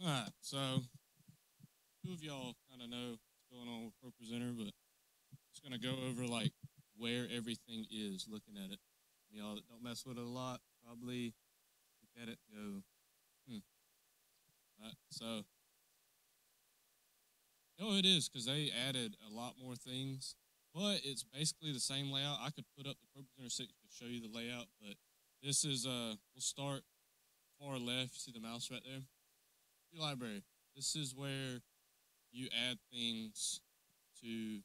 All right, so two of y'all kind of know what's going on with ProPresenter, but just gonna go over like where everything is. Looking at it, y'all that don't mess with it a lot probably look at it and go, All right, so no, it is because they added a lot more things, but it's basically the same layout. I could put up the ProPresenter 6 to show you the layout, but this is we'll start far left. See the mouse right there? Your library. This is where you add things to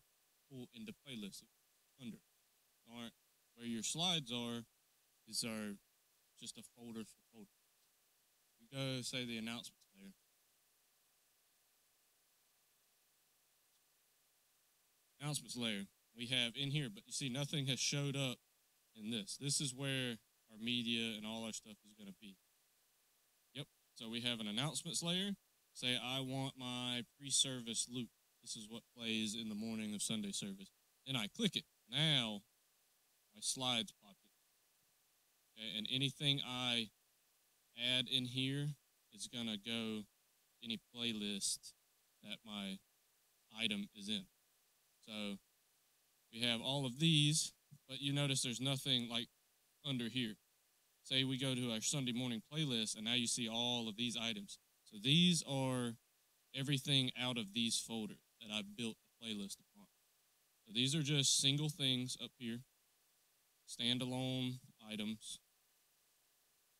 pull into playlists under. Aren't where your slides are just a folder for folders. You go say the announcements layer. Announcements layer we have in here, but you see nothing has showed up in this. This is where our media and all our stuff is going to be. Yep. So we have an announcements layer. Say I want my pre-service loop. This is what plays in the morning of Sunday service. Then I click it. Now my slides populate. Okay, and anything I add in here is gonna go any playlist that my item is in. So we have all of these, but you notice there's nothing like under here. Say we go to our Sunday morning playlist, and now you see all of these items. So these are everything out of these folders that I built the playlist upon. So these are just single things up here, standalone items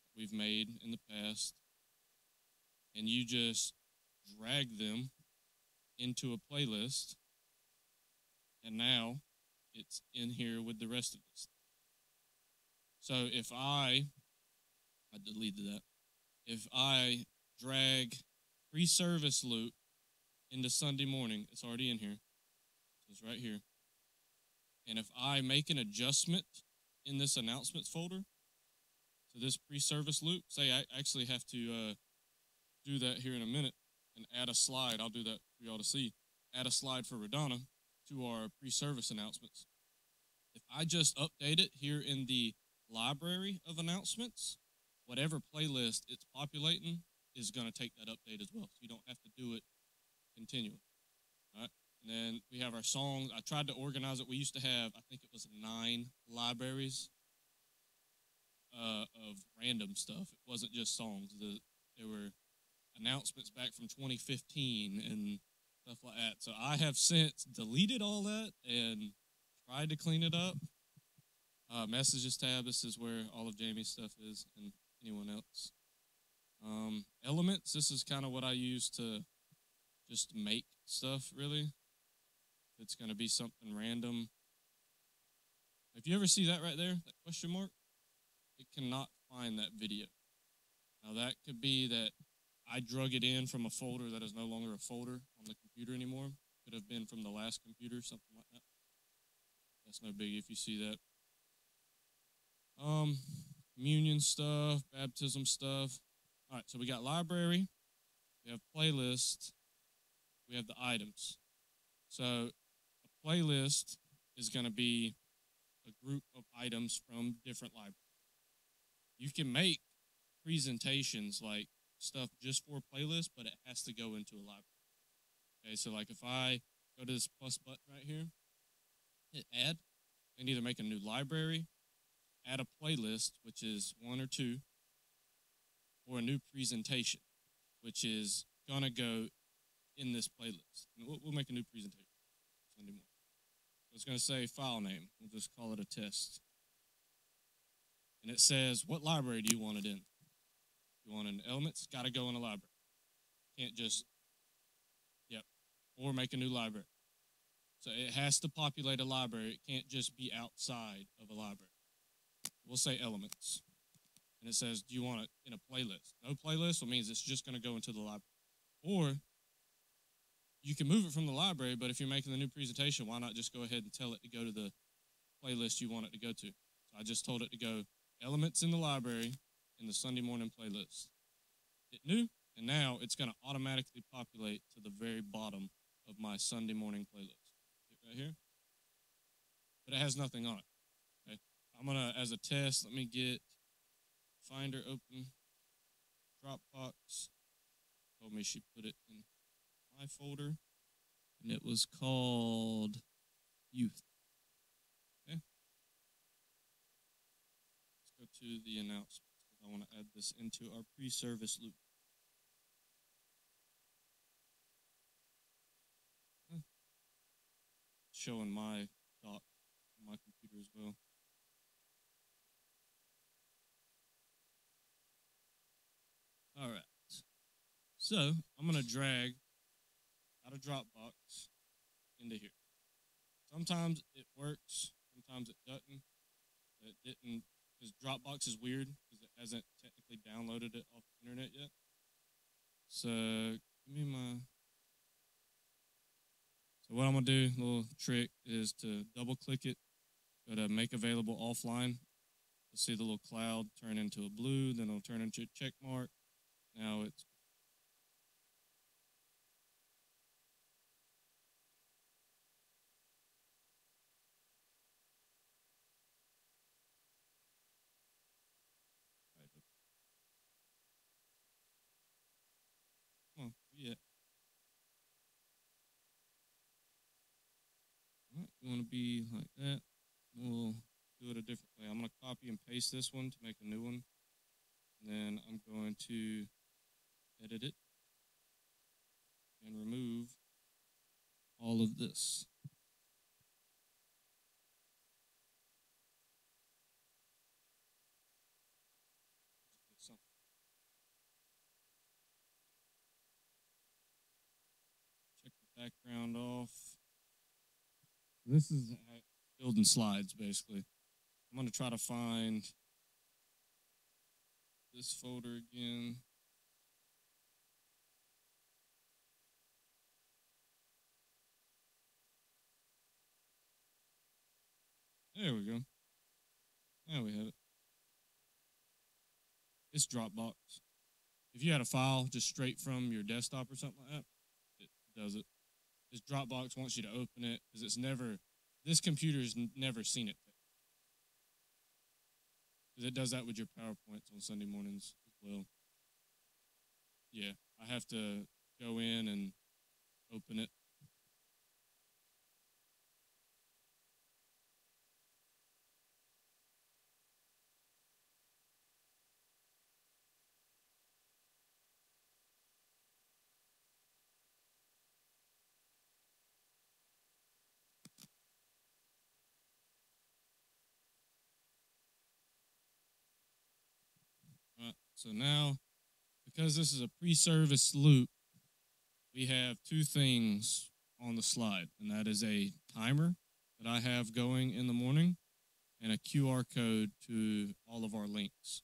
that we've made in the past, and you just drag them into a playlist, and now it's in here with the rest of this. So if I deleted that. If I drag pre-service loop into Sunday morning, it's already in here. So it's right here. And if I make an adjustment in this announcements folder to this pre-service loop, say I actually have to do that here in a minute and add a slide. I'll do that for y'all to see. Add a slide for Radonna to our pre-service announcements. If I just update it here in the library of announcements, whatever playlist it's populating is going to take that update as well. So you don't have to do it continually. All right. And then we have our songs. I tried to organize it. We used to have, I think it was 9 libraries of random stuff. It wasn't just songs. There were announcements back from 2015 and stuff like that. So I have since deleted all that and tried to clean it up. Messages tab, this is where all of Jamie's stuff is and anyone else. Elements, this is kind of what I use to just make stuff, really. If it's going to be something random. If you ever see that right there, that question mark, it cannot find that video. Now that could be that I drug it in from a folder that is no longer a folder on the computer anymore. Could have been from the last computer, something like that. That's no biggie if you see that. Communion stuff, baptism stuff. All right, so we got library, we have playlist, we have the items. So a playlist is going to be a group of items from different libraries. You can make presentations like stuff just for a playlist, but it has to go into a library. Okay, so like if I go to this plus button right here, hit add, I can either make a new library, add a playlist, which is 1 or 2, or a new presentation, which is going to go in this playlist. And we'll make a new presentation Sunday morning. So it's going to say file name. We'll just call it a test. And it says, what library do you want it in? You want it in elements? It's got to go in a library. Can't just, or make a new library. So it has to populate a library. It can't just be outside of a library. We'll say elements. And it says, do you want it in a playlist? No playlist, well, means it's just going to go into the library. Or you can move it from the library, but if you're making the new presentation, why not just go ahead and tell it to go to the playlist you want it to go to? So I just told it to go elements in the library in the Sunday morning playlist. Hit new, and now it's going to automatically populate to the very bottom of my Sunday morning playlist. Hit right here. But it has nothing on it. Okay. I'm going to, as a test, let me get Finder open, Dropbox. Told me me she put it in my folder, and it was called Youth. Okay. Let's go to the announcements because I want to add this into our pre-service loop. Showing my doc on my computer as well. All right. So I'm going to drag out of Dropbox into here. Sometimes it works, sometimes it doesn't. It didn't, because Dropbox is weird because it hasn't technically downloaded it off the internet yet. So give me my. So what I'm gonna do, little trick, is to double click it, go to make available offline. You'll see the little cloud turn into a blue, then it'll turn into a check mark. Now it's right up. Come on, yeah. All right, you want to be like that. We'll do it a different way. I'm going to copy and paste this one to make a new one. And then I'm going to edit it and remove all of this. Check the background off. This is building slides, basically. I'm going to try to find this folder again. There we go. Now we have it. It's Dropbox. If you had a file just straight from your desktop or something like that, it does it. This Dropbox wants you to open it because it's never, this computer's never seen it. Because it does that with your PowerPoints on Sunday mornings as well. Yeah, I have to go in and open it. Right, so now, because this is a pre-service loop, we have two things on the slide, and that is a timer that I have going in the morning and a QR code to all of our links.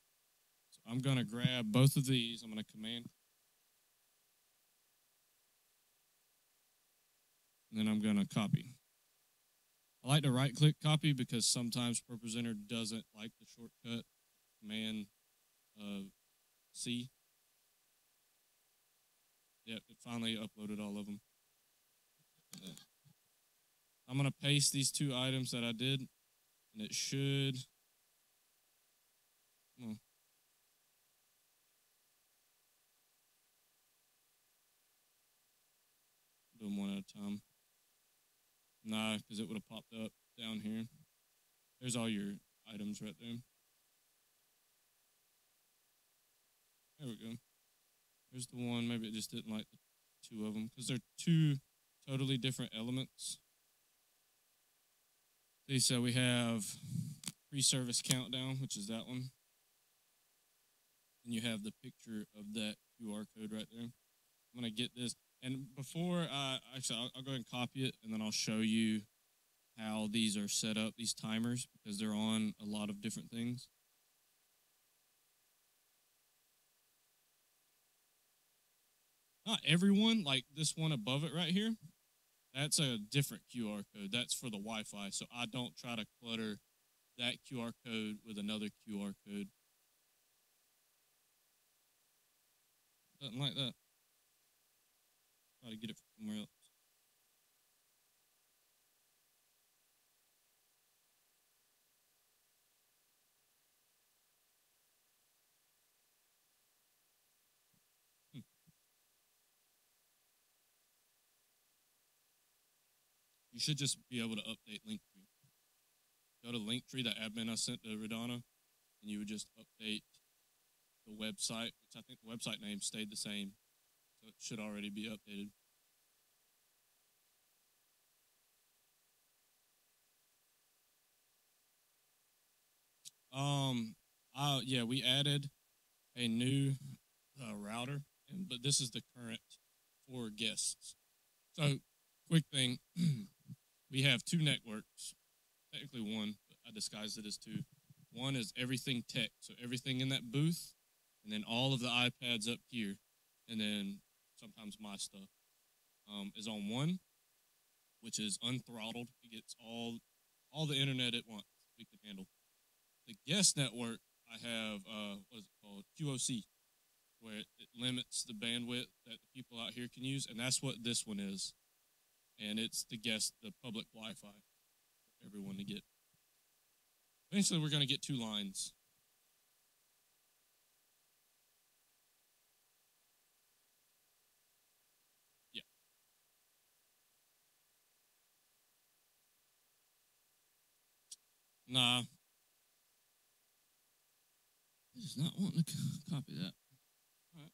So I'm going to grab both of these. I'm going to command, and then I'm going to copy. I like to right-click copy because sometimes ProPresenter doesn't like the shortcut Command C. Yep, it finally uploaded all of them. I'm going to paste these two items that I did, and it should. Well, do them one at a time. Nah, because it would have popped up down here. There's all your items right there. There we go. There's the one. Maybe it just didn't like the two of them because they're two totally different elements. See, so we have pre-service countdown, which is that one. And you have the picture of that QR code right there. I'm going to get this. And before, actually, I'll go ahead and copy it, and then I'll show you how these are set up, these timers, because they're on a lot of different things. Not everyone, like this one above it right here, that's a different QR code. That's for the Wi-Fi, so I don't try to clutter that QR code with another QR code. Nothing like that. Try to get it from somewhere else. should just be able to update Linktree. Go to Linktree, that admin I sent to Radana, and you would just update the website, which I think the website name stayed the same, so it should already be updated. Yeah, we added a new router, but this is the current for guests. So, quick thing, we have two networks, technically one, but I disguised it as two. One is everything tech, so everything in that booth, and then all of the iPads up here, and then sometimes my stuff is on one, which is unthrottled. It gets all the internet it wants. We can handle. The guest network, I have what is it called? QoC, where it limits the bandwidth that the people out here can use, and that's what this one is. And it's the public Wi-Fi for everyone to get. Eventually, we're going to get 2 lines. Yeah. Nah. It is not wanting to copy that. All right.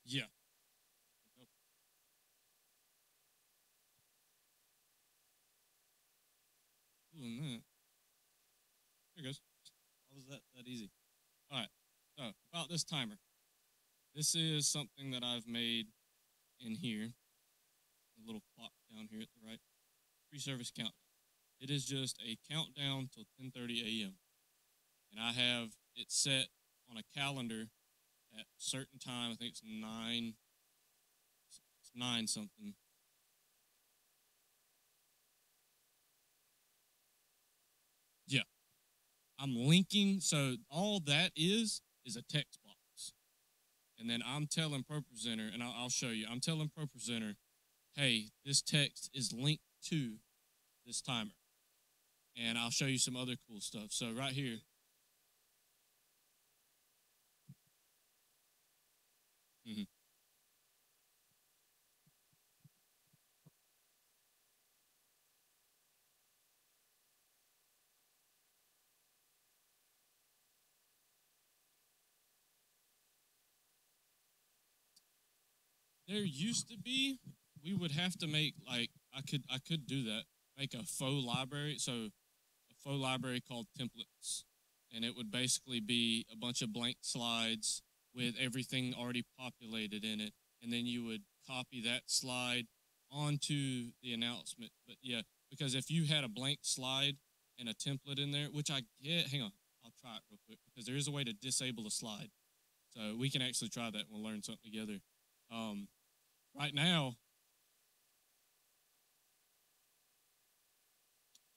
Yeah. Doing that. There it goes. How was that easy? All right. So, about this timer. This is something that I've made in here. A little clock down here at the right. Pre-service countdown. It is just a countdown till 10:30 a.m. And I have it set on a calendar at a certain time. I think it's 9. It's 9 something. Yeah. I'm linking. So all that is a text box. And then I'm telling ProPresenter, and I'll show you. I'm telling ProPresenter, hey, this text is linked to this timer. And I'll show you some other cool stuff. So right here. Mm-hmm. There used to be, we would have to make like I could do that. Make a faux library. So a faux library called templates. And it would basically be a bunch of blank slides with everything already populated in it. And then you would copy that slide onto the announcement. But yeah, because if you had a blank slide and a template in there, which I get, hang on, I'll try it real quick because there is a way to disable a slide. So we can actually try that and we'll learn something together. Right now,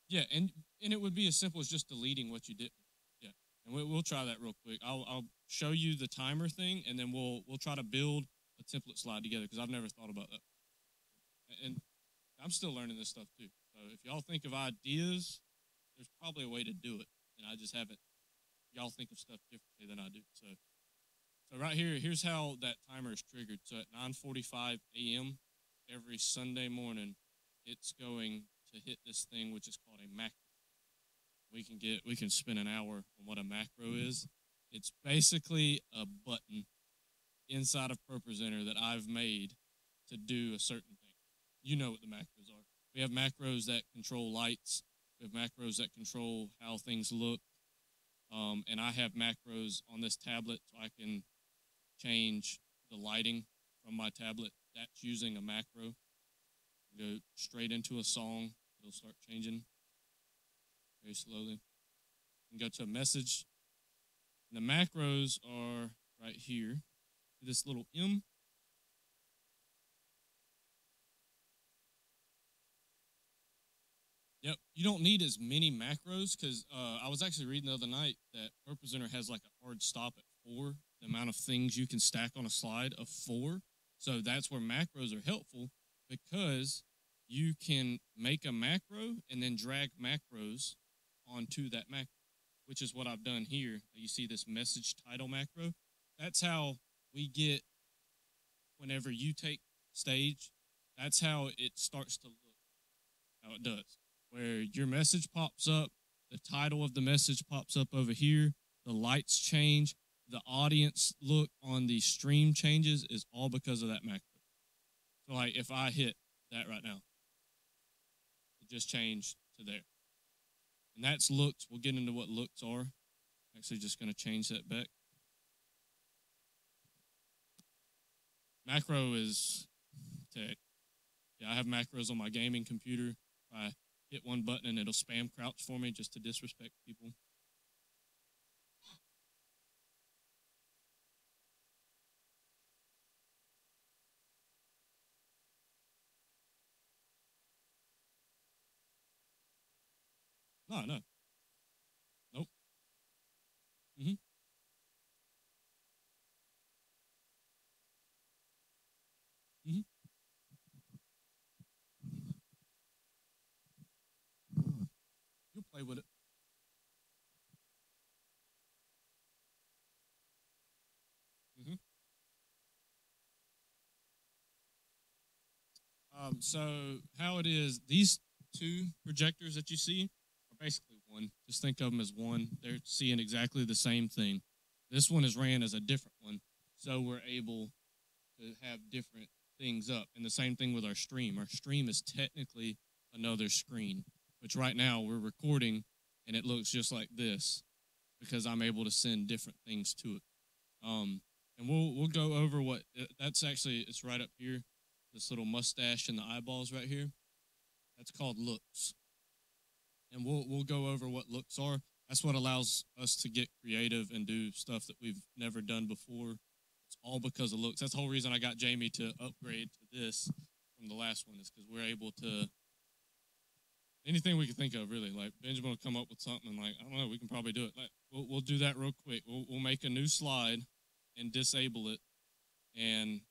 yeah, and it would be as simple as just deleting what you didn't. Yeah, and we'll try that real quick. I'll show you the timer thing, and then we'll try to build a template slide together because I've never thought about that, and I'm still learning this stuff too. So if y'all think of ideas, there's probably a way to do it, and I just haven't. Y'all think of stuff differently than I do. So right here, here's how that timer is triggered. So at 9:45 a.m. every Sunday morning, it's going to hit this thing which is called a macro. We can spend an hour on what a macro is. It's basically a button inside of ProPresenter that I've made to do a certain thing. You know what the macros are. We have macros that control lights. We have macros that control how things look. And I have macros on this tablet so I can change the lighting from my tablet. That's using a macro. Go straight into a song. It'll start changing very slowly. And go to a message. And the macros are right here. This little M. Yep, you don't need as many macros because I was actually reading the other night that ProPresenter has like a hard stop at 4, the amount of things you can stack on a slide of 4. So that's where macros are helpful because you can make a macro and then drag macros onto that macro, which is what I've done here. You see this message title macro. That's how we get, whenever you take stage, that's how it starts to look, how it does. Where your message pops up, the title of the message pops up over here, the lights change, the audience look on the stream changes, is all because of that macro. So like if I hit that right now, it just changed to there. And that's looks. We'll get into what looks are. Actually just going to change that back. Macro is tech. Yeah, I have macros on my gaming computer. I hit one button and it'll spam crouch for me just to disrespect people. No. Nope. Mm-hmm. Mm-hmm. You'll play with it. Mm-hmm. So how it is, these two projectors that you see are basically one. Just think of them as one. They're seeing exactly the same thing. This one is ran as a different one, so we're able to have different things up. And the same thing with our stream. Our stream is technically another screen, which right now we're recording, and it looks just like this because I'm able to send different things to it. And we'll go over what that's actually. It's right up here. This little mustache and the eyeballs right here. That's called looks. And we'll go over what looks are. That's what allows us to get creative and do stuff that we've never done before. It's all because of looks. That's the whole reason I got Jamie to upgrade to this from the last one, is because we're able to, anything we can think of, really. Like Benjamin will come up with something like, I don't know, we can probably do it. Like, we'll do that real quick. We'll make a new slide and disable it, and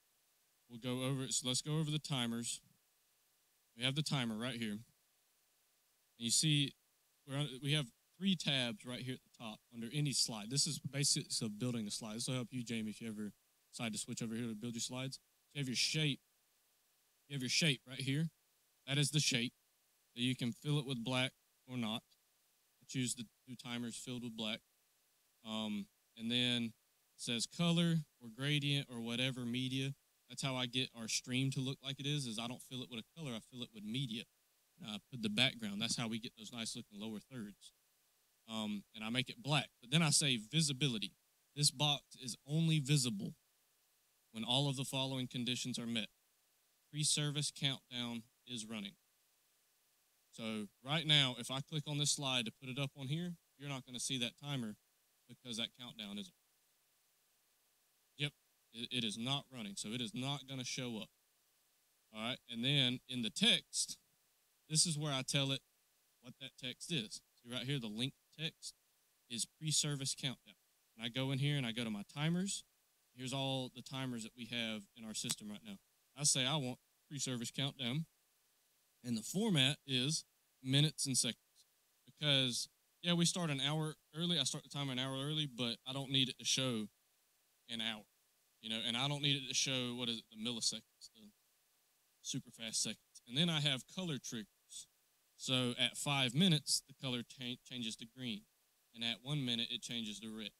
we'll go over it. So let's go over the timers. We have the timer right here. And you see, we have 3 tabs right here at the top under any slide. This is basics of building a slide. This will help you, Jamie, if you ever decide to switch over here to build your slides. So you have your shape. You have your shape right here. That is the shape. So you can fill it with black or not. I choose the 2 timers filled with black. And then it says color or gradient or whatever media. That's how I get our stream to look like it is I don't fill it with a color, I fill it with media. I put the background. That's how we get those nice looking lower thirds. And I make it black. But then I say visibility. This box is only visible when all of the following conditions are met. Pre-service countdown is running. So right now, if I click on this slide to put it up on here, you're not going to see that timer because that countdown isn't. Yep, it is not running, so it is not going to show up. All right, and then in the text, this is where I tell it what that text is. See right here, the link text is pre-service countdown. And I go in here and I go to my timers. Here's all the timers that we have in our system right now. I say I want pre-service countdown. And the format is minutes and seconds. Because, yeah, we start an hour early. I start the timer an hour early, but I don't need it to show an hour. And I don't need it to show, the milliseconds, the super fast seconds. And then I have color triggers. So at 5 minutes, the color changes to green. And at 1 minute, it changes to red.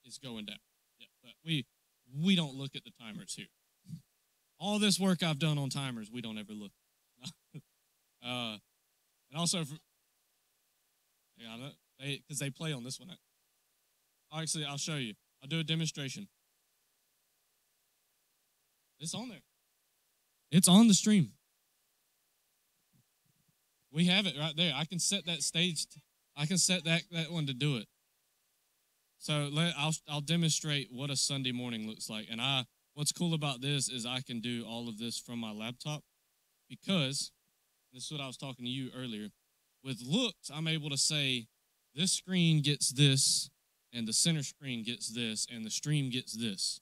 It's going down. Yeah, but we don't look at the timers here. All this work I've done on timers, we don't ever look. And also, because they play on this one. Actually, I'll show you. I'll do a demonstration. It's on there. It's on the stream. We have it right there. I can set that stage. I can set that one to do it. So I'll demonstrate what a Sunday morning looks like. And what's cool about this is I can do all of this from my laptop, because this is what I was talking to you earlier. With looks, I'm able to say this screen gets this, and the center screen gets this, and the stream gets this.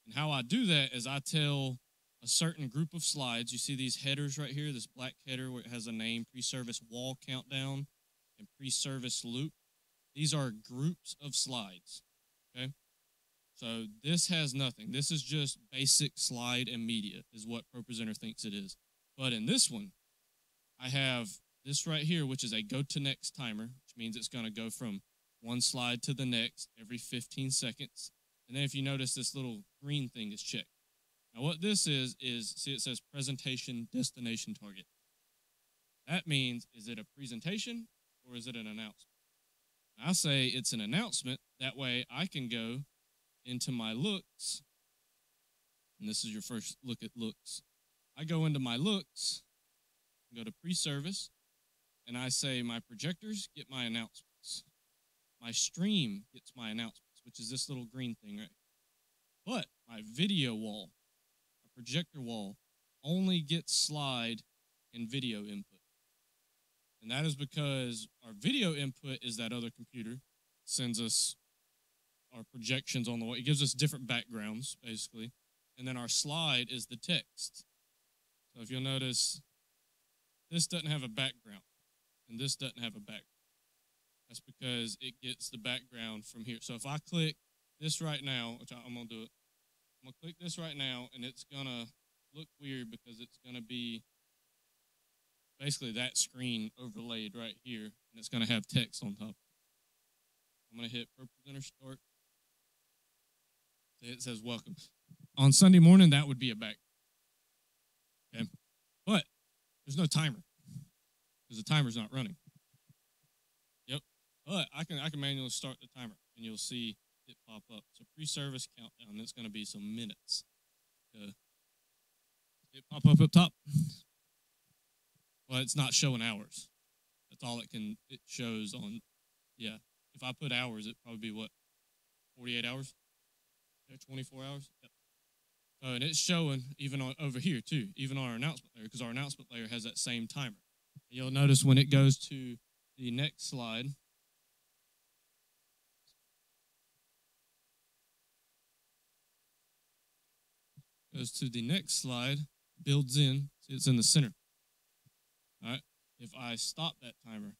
And how I do that is I tell a certain group of slides. You see these headers right here, this black header where it has a name, pre-service wall countdown. and pre-service loop. These are groups of slides, okay? So this has nothing. This is just basic slide and media is what ProPresenter thinks it is. But in this one, I have this right here, which is a go to next timer, which means it's going to go from one slide to the next every 15 seconds. And then if you notice, this little green thing is checked. Now what this is see it says presentation destination target. That means, is it a presentation or is it an announcement? I say it's an announcement. That way I can go into my looks, and this is your first look at looks. I go into my looks, go to pre-service, and I say my projectors get my announcements. My stream gets my announcements, which is this little green thing right here. But my video wall, my projector wall, only gets slide and video input. And that is because our video input is that other computer, sends us our projections on the wall. It gives us different backgrounds, basically. And then our slide is the text. So if you'll notice, this doesn't have a background, and this doesn't have a background. That's because it gets the background from here. So if I click this right now, which I'm going to do it, I'm going to click this right now, and it's going to look weird because it's going to be basically that screen overlaid right here, and it's going to have text on top. I'm going to hit ProPresenter Start. It says welcome. On Sunday morning, that would be a back. Okay, but there's no timer because the timer's not running. Yep, but I can manually start the timer, and you'll see it pop up. So pre-service countdown. It's going to be some minutes. It pop up top. Well, it's not showing hours. That's all it shows on. Yeah, if I put hours, it'd probably be what, 48 hours. 24 hours. Yep. And it's showing even over here too, even on our announcement layer, because our announcement layer has that same timer. You'll notice when it goes to the next slide, builds in. See, it's in the center. All right. If I stop that timer,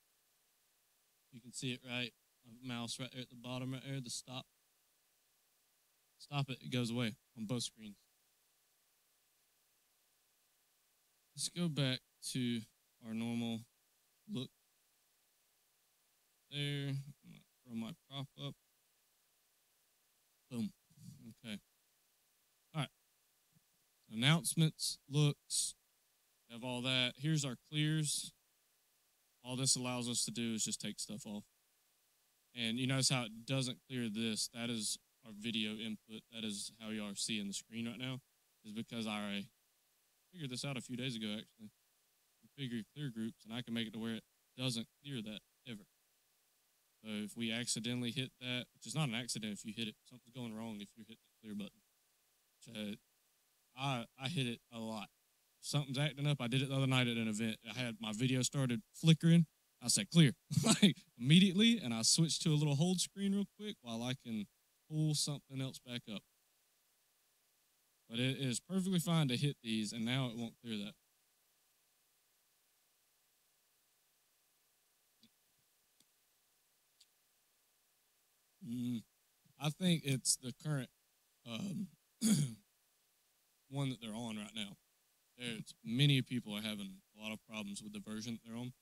you can see it right. My mouse right there at the bottom right there, the stop. Stop it, it goes away on both screens. Let's go back to our normal look. There, I'm gonna throw my prop up. Boom, okay. All right, announcements, looks, have all that. Here's our clears. All this allows us to do is just take stuff off. And you notice how it doesn't clear this. That is our video input. That is how you are seeing the screen right now, is because I figured this out a few days ago, actually. Configure clear groups, and I can make it to where it doesn't clear that ever. So if we accidentally hit that, which is not an accident if you hit it, something's going wrong if you hit the clear button. So I hit it a lot. If something's acting up. I did it the other night at an event. I had my video started flickering. I said clear, like immediately, and I switched to a little hold screen real quick while I can pull something else back up. But it is perfectly fine to hit these, and now it won't clear that. I think it's the current one that they're on right now. There's many people are having a lot of problems with the version that they're on.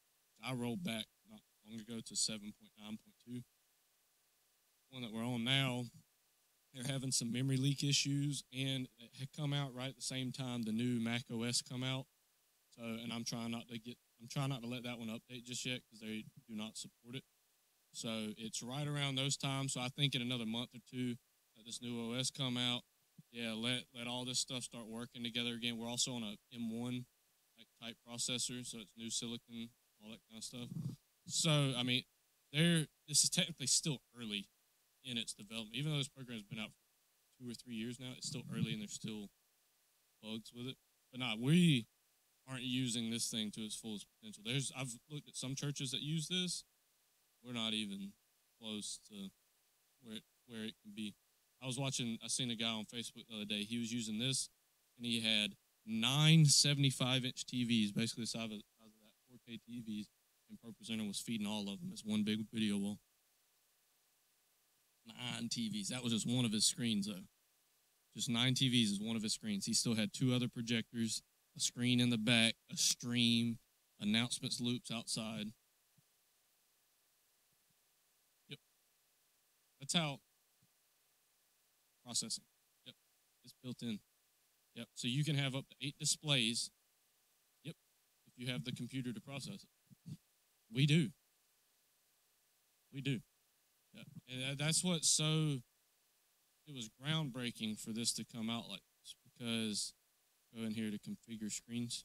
I rolled back not long ago to 7.9.2. One that we're on now, they're having some memory leak issues, and it had come out right at the same time the new Mac OS come out. So, and I'm trying not to let that one update just yet because they do not support it. So it's right around those times. So I think in another month or two, let this new OS come out. Yeah, let all this stuff start working together again. We're also on a M1 type processor, so it's new silicon, all that kind of stuff. So I mean, this is technically still early in its development. Even though this program's been out for 2 or 3 years now, it's still early and there's still bugs with it. But we aren't using this thing to its fullest potential. I've looked at some churches that use this. We're not even close to where it can be. I seen a guy on Facebook the other day. He was using this, and he had 9 75-inch TVs, basically the size of that 4K TVs, and ProPresenter was feeding all of them as one big video wall. 9 TVs. That was just one of his screens, though. Just 9 TVs is one of his screens. He still had 2 other projectors, a screen in the back, a stream, announcements loops outside. Yep. That's how processing. Yep. It's built in. Yep. So you can have up to 8 displays. Yep. If you have the computer to process it. We do. We do. Yeah. And that's what it was groundbreaking for this to come out like this, because go in here to configure screens.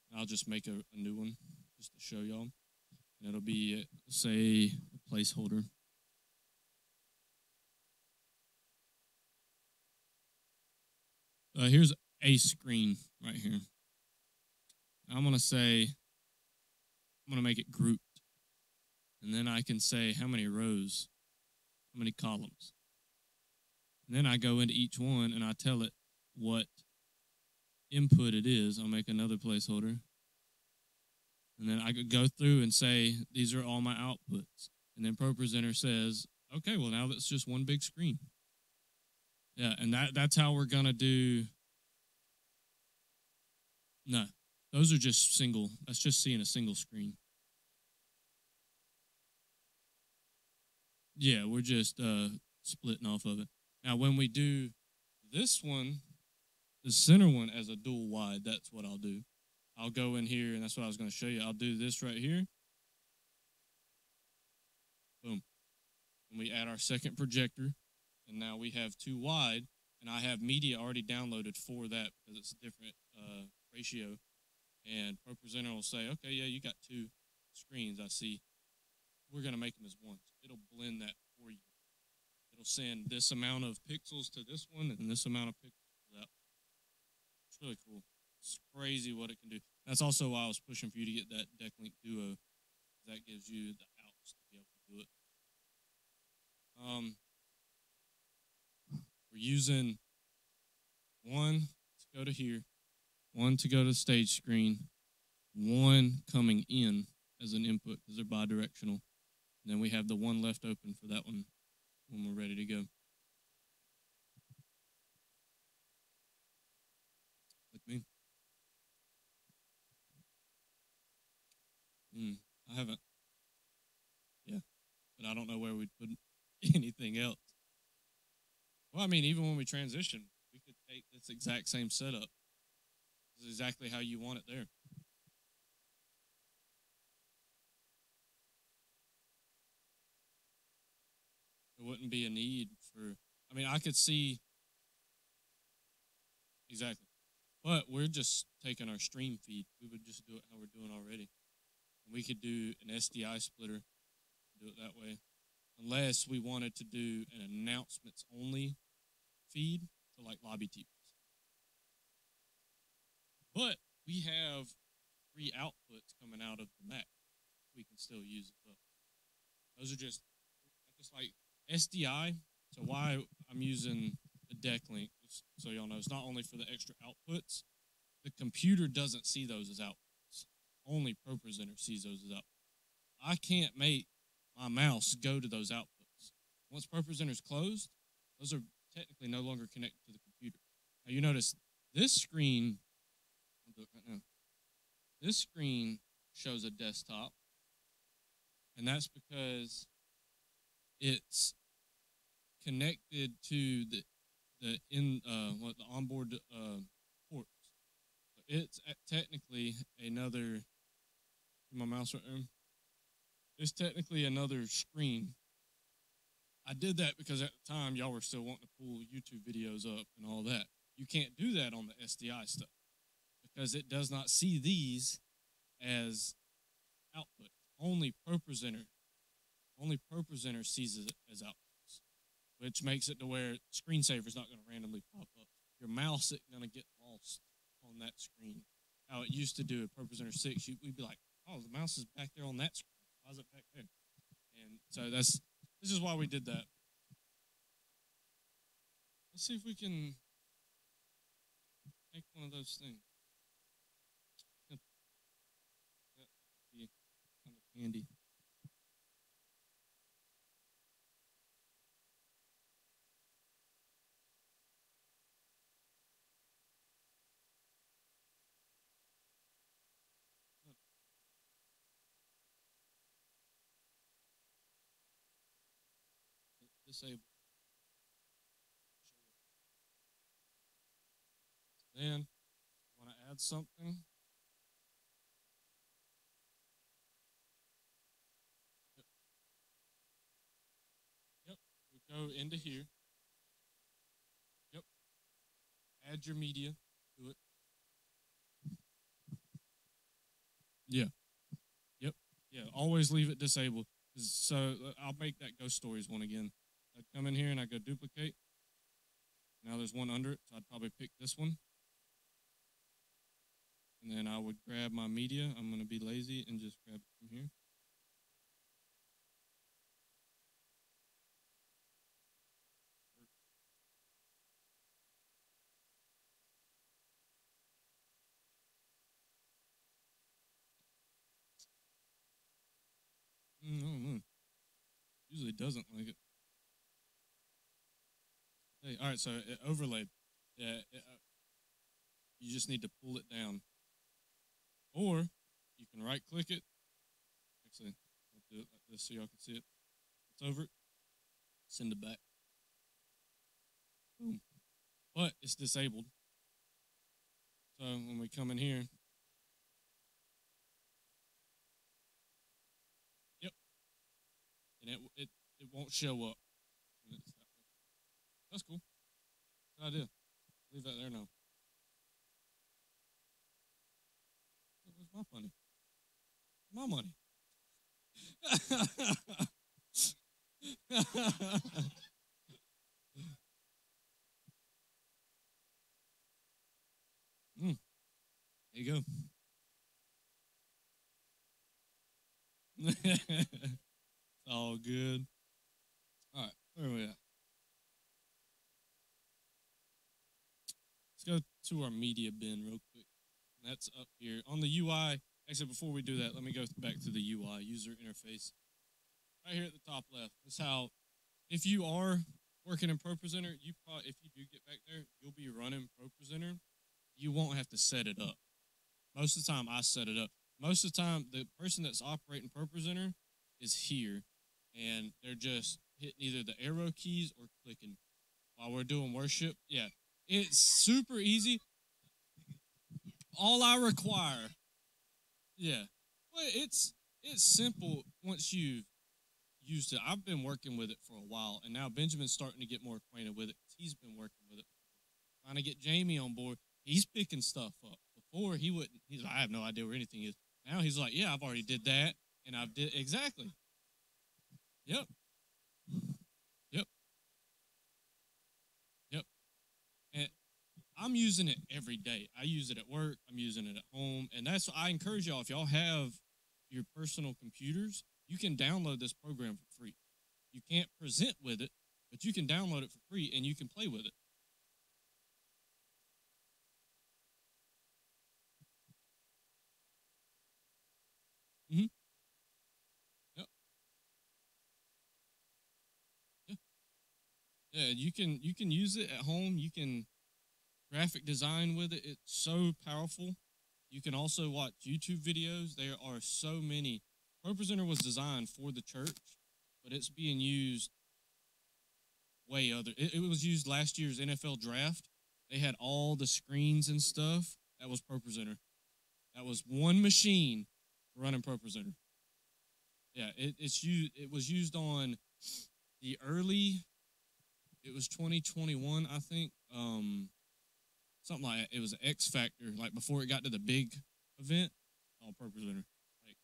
And I'll just make a new one just to show y'all. And it'll be, say, a placeholder. Here's a screen right here. I'm going to make it grouped. And then I can say how many rows, how many columns. And then I go into each one and I tell it what input it is. I'll make another placeholder. And then I could go through and say, these are all my outputs. And then ProPresenter says, okay, well, now that's just one big screen. Yeah, and that's how we're going to do. No, those are just single. That's just seeing a single screen. Yeah, we're just splitting off of it. Now, when we do this one, the center one as a dual wide, that's what I'll do. I'll go in here, and that's what I was going to show you. I'll do this right here. Boom. And we add our second projector, and now we have 2 wide, and I have media already downloaded for that because it's a different ratio. And ProPresenter will say, okay, yeah, you got 2 screens, I see. We're going to make them as one. It'll blend that for you. It'll send this amount of pixels to this one and this amount of pixels to that one. It's really cool. It's crazy what it can do. That's also why I was pushing for you to get that DeckLink Duo. That gives you the outs to be able to do it. We're using 1 to go to here, 1 to go to the stage screen, 1 coming in as an input because they're bidirectional. And then we have the 1 left open for that one when we're ready to go. Like me. I haven't. Yeah. But I don't know where we'd put anything else. Well, I mean, even when we transition, we could take this exact same setup. This is exactly how you want it there. There wouldn't be a need for, I mean, I could see, exactly. But we're just taking our stream feed. We would just do it how we're doing already. And we could do an SDI splitter, do it that way. Unless we wanted to do an announcements only feed for like lobby TVs. But we have 3 outputs coming out of the Mac we can still use as well. Those are just like SDI. So why I'm using the DeckLink, so y'all know, it's not only for the extra outputs. The computer doesn't see those as outputs. Only ProPresenter sees those as outputs. I can't make my mouse go to those outputs. Once ProPresenter is closed, those are technically no longer connected to the computer. Now you notice this screen, I'll do it right now. This screen shows a desktop, and that's because it's connected to the onboard ports. So it's technically another. My mouse right there. It's technically another screen. I did that because at the time y'all were still wanting to pull YouTube videos up and all that. You can't do that on the SDI stuff because it does not see these as output. Only ProPresenter sees it as outputs, which makes it to where screensaver is not going to randomly pop up. Your mouse is going to get lost on that screen. How it used to do at ProPresenter 6, we'd be like, oh, the mouse is back there on that screen. Why is it back there? And so this is why we did that. Let's see if we can make one of those things. That would be kind of handy. Disable. Then want to add something. Yep. We go into here. Yep. Add your media to it. Yeah. Yep. Yeah. Always leave it disabled. So I'll make that Ghost Stories one again. I'd come in here and I go duplicate. Now there's one under it, so I'd probably pick this one. And then I would grab my media. I'm going to be lazy and just grab it from here. I don't know. Usually doesn't like it. Hey, all right, so it overlaid. Yeah, you just need to pull it down. Or you can right click it. Actually, I'll do it like this so y'all can see it. It's over it. Send it back. Boom. But it's disabled. So when we come in here, yep, and it won't show up. That's cool. Good idea. Leave that there now. Where's my money? My money. There you go. It's all good. All right, where are we at? Let's go to our media bin real quick. That's up here. On the UI, actually, before we do that, let me go back to the UI, user interface. Right here at the top left. This is how, if you are working in ProPresenter, if you do get back there, you'll be running ProPresenter. You won't have to set it up. Most of the time, I set it up. Most of the time, the person that's operating ProPresenter is here, and they're just hitting either the arrow keys or clicking while we're doing worship. Yeah, it's super easy. All I require, yeah, well, it's simple once you've used it. I've been working with it for a while, and now Benjamin's starting to get more acquainted with it because he's been working with it. Trying to get Jamie on board. He's picking stuff up. Before he wouldn't. He's like, I have no idea where anything is. Now he's like, yeah, I've already did that, and I've did exactly. Yep. Yep. Yep. And I'm using it every day. I use it at work. I'm using it at home, and that's I encourage y'all. If y'all have your personal computers, you can download this program for free. You can't present with it, but you can download it for free, and you can play with it. Mm-hmm. Yep. Yeah. Yeah. You can use it at home. You can graphic design with it. It's so powerful. You can also watch YouTube videos. There are so many. ProPresenter was designed for the church, but it's being used way other. It was used last year's NFL draft. They had all the screens and stuff. That was ProPresenter. That was one machine running ProPresenter. Yeah, it was used on the early. It was 2021, I think. Something like that. It was X Factor, like before it got to the big event on ProPresenter. Like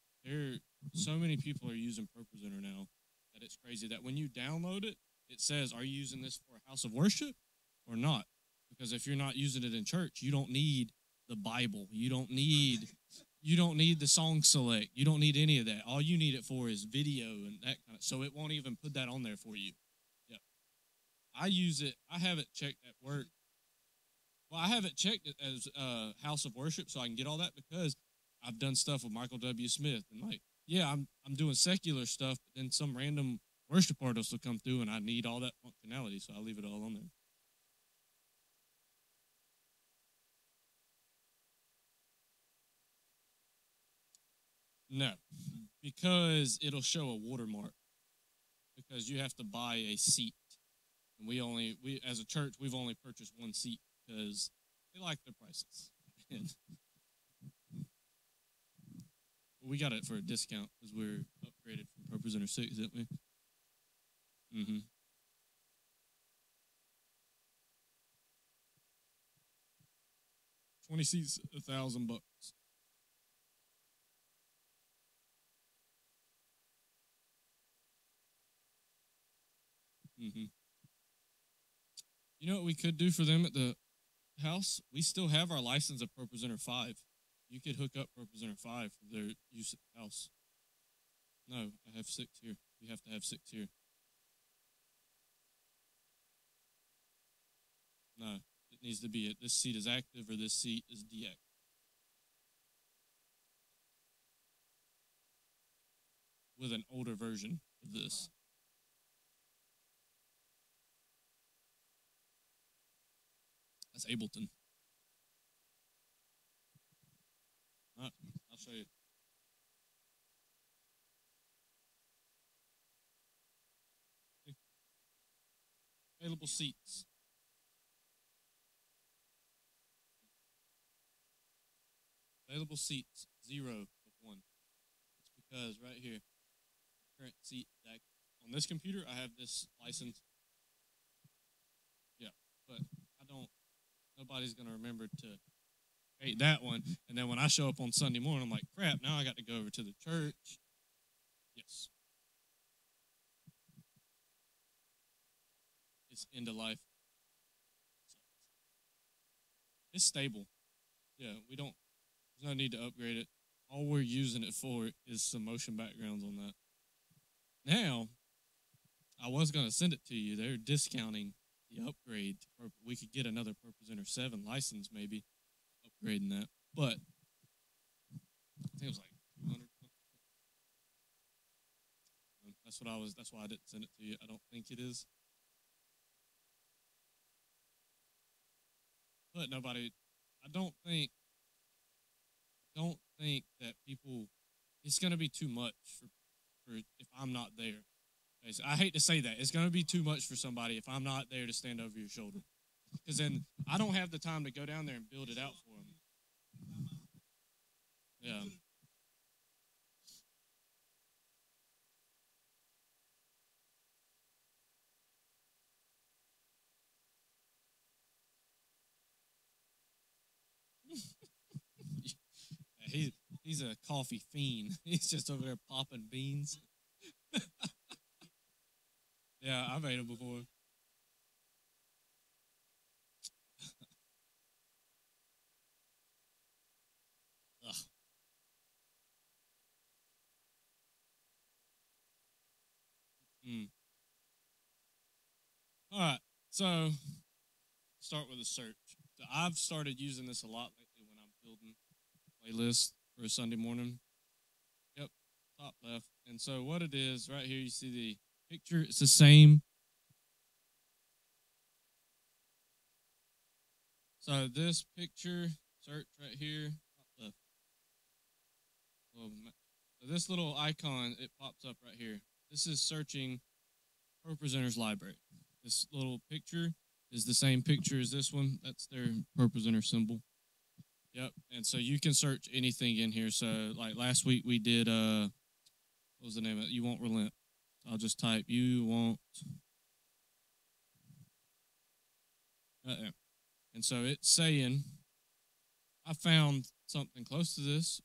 so many people are using ProPresenter now that it's crazy that when you download it, it says, are you using this for a house of worship or not? Because if you're not using it in church, you don't need the Bible. You don't need the song select. You don't need any of that. All you need it for is video and that kind of. So it won't even put that on there for you. Yep. I use it. I have it checked at work. Well, I have it checked as house of worship, so I can get all that because I've done stuff with Michael W. Smith and like yeah, I'm doing secular stuff, but then some random worship artist will come through, and I need all that functionality, so I leave it all on there. No, because it'll show a watermark. Because you have to buy a seat, and we as a church we've only purchased one seat because they like their prices, and we got it for a discount because we're upgraded from ProPresenter 6, didn't we? Mm-hmm. 20 seats, $1,000. Mm-hmm. You know what we could do for them at the house? We still have our license of ProPresenter 5. You could hook up ProPresenter 5 for their use at the house. No, I have 6 here. We have to have 6 here. No, it needs to be this seat is active or this seat is deactive. With an older version of this. That's Ableton. All right, I'll show you. Available seats. Available seats, 0 of 1. It's because right here, current seat deck. On this computer, I have this license. Yeah, but I don't, nobody's going to remember to create that one. And then when I show up on Sunday morning, I'm like, crap, now I got to go over to the church. Yes. It's end of life. It's stable. Yeah, there's no need to upgrade it. All we're using it for is some motion backgrounds on that. Now, I was going to send it to you. They're discounting the upgrade. We could get another ProPresenter 7 license, maybe, upgrading that. But I think it was like 200. That's why I didn't send it to you. I don't think it is. But nobody, I don't think that people, it's going to be too much for if I'm not there. I hate to say that. It's going to be too much for somebody if I'm not there to stand over your shoulder. Because then I don't have the time to go down there and build it out for them. Yeah. He's a coffee fiend. He's just over there popping beans. Yeah, I've ate them before. Ugh. Mm. All right, so start with a search. So I've started using this a lot lately when I'm building playlists for a Sunday morning. Yep, top left. And so what it is, right here, you see the picture. It's the same. So this picture, search right here, top left. So this little icon, it pops up right here. This is searching ProPresenter's library. This little picture is the same picture as this one. That's their ProPresenter symbol. Yep. And so you can search anything in here. So like last week we did what was the name of it? You Won't Relent. I'll just type You Won't right there. And so it's saying I found something close to this.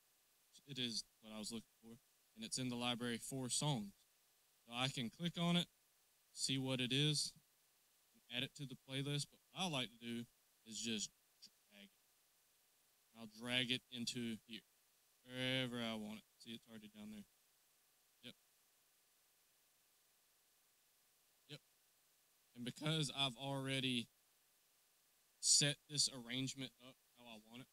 It is what I was looking for. And it's in the library 4 songs. So I can click on it, see what it is, and add it to the playlist. But what I like to do is just drag it. I'll drag it into here, wherever I want it. See, it's already down there. Yep. Yep. And because I've already set this arrangement up how I want it,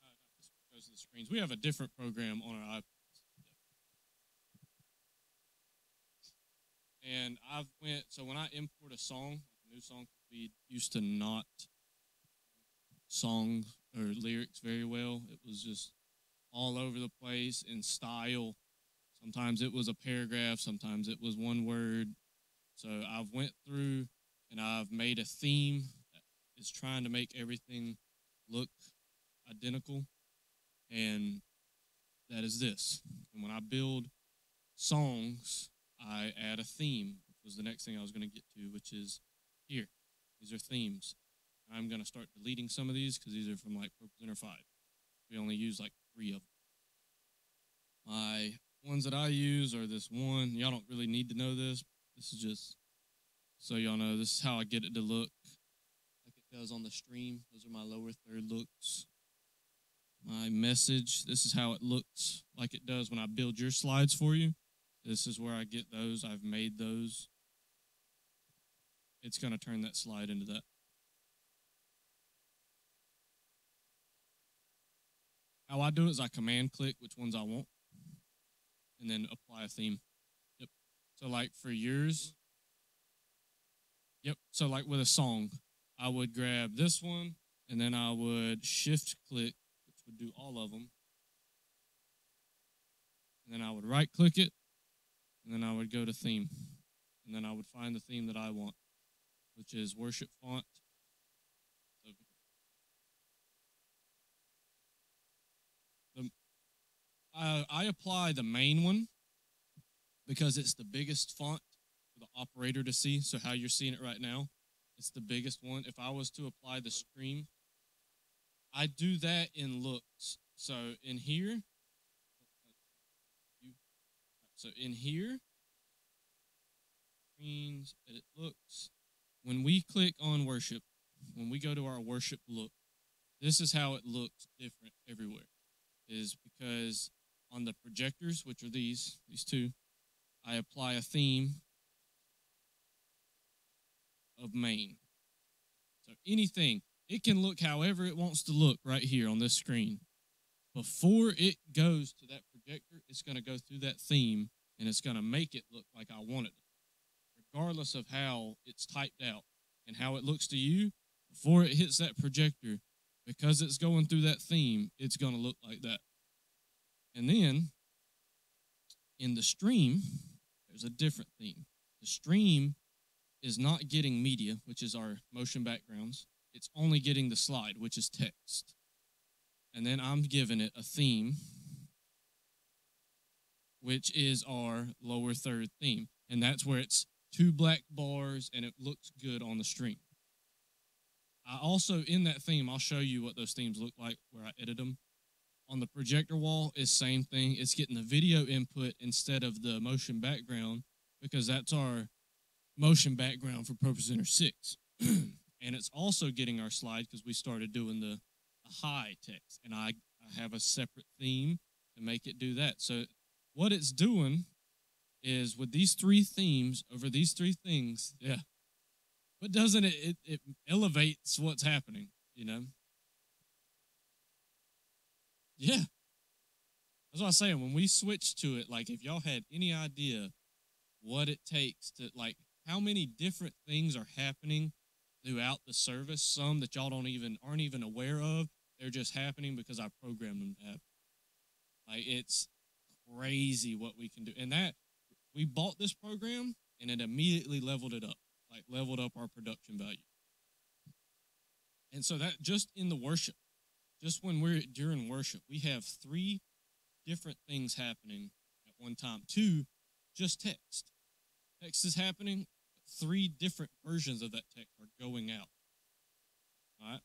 not just because of the screens. We have a different program on our iPads. And so when I import a song, like a new song, we used to not song or lyrics very well. It was just all over the place in style. Sometimes it was a paragraph, sometimes it was one word. So I've went through and I've made a theme that is trying to make everything look identical. And that is this. And when I build songs, I add a theme, which was the next thing I was going to get to, which is here. These are themes. I'm going to start deleting some of these because these are from like ProPresenter 5. We only use like 3 of them. My ones that I use are this one. Y'all don't really need to know this. This is just so y'all know. This is how I get it to look like it does on the stream. Those are my lower third looks. My message, this is how it looks like it does when I build your slides for you. This is where I get those. I've made those. It's going to turn that slide into that. How I do it is I command click which ones I want and then apply a theme. Yep. So like for yours, yep. So like with a song, I would grab this one and then I would shift click, which would do all of them. And then I would right click it and then I would go to theme. And then I would find the theme that I want, which is worship font. I apply the main one because it's the biggest font for the operator to see. So how you're seeing it right now, it's the biggest one. If I was to apply the stream, I do that in looks. So in here, so in here, screens, edit looks. When we click on worship, when we go to our worship look, this is how it looks different everywhere. Is because on the projectors, which are these 2, I apply a theme of main. So anything, it can look however it wants to look right here on this screen. Before it goes to that projector, it's going to go through that theme, and it's going to make it look like I want it, regardless of how it's typed out and how it looks to you. Before it hits that projector, because it's going through that theme, it's going to look like that. And then, in the stream, there's a different theme. The stream is not getting media, which is our motion backgrounds. It's only getting the slide, which is text. And then I'm giving it a theme, which is our lower third theme. And that's where it's 2 black bars, and it looks good on the stream. I also, in that theme, I'll show you what those themes look like where I edit them. On the projector wall is same thing. It's getting the video input instead of the motion background because that's our motion background for ProPresenter 6. And it's also getting our slide because we started doing the high text. And I have a separate theme to make it do that. So what it's doing is with these 3 themes over these 3 things, yeah. But doesn't it elevates what's happening, you know? Yeah. That's what I was saying. When we switched to it, like if y'all had any idea what it takes to, like, how many different things are happening throughout the service, some that y'all aren't even aware of, they're just happening because I programmed them to happen. Like, it's crazy what we can do. And that, we bought this program, and it immediately leveled it up, like leveled up our production value. And so that just in the worship, just when we're during worship, we have 3 different things happening at one time. 2, just text. Text is happening. 3 different versions of that text are going out. All right.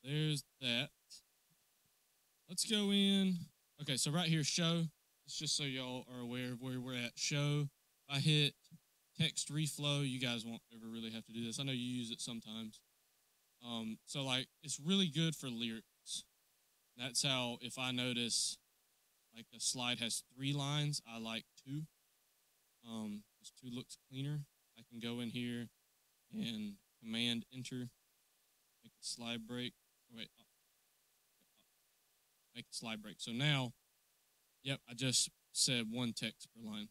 There's that. Let's go in. Okay, so right here, show. It's just so y'all are aware of where we're at. Show. If I hit text reflow, you guys won't ever really have to do this. I know you use it sometimes. So like it's really good for lyrics. That's how if I notice like a slide has 3 lines, I like 2. Because 2 looks cleaner. I can go in here and command enter, make a slide break. Make a slide break. So now, yep, I just said one text per line.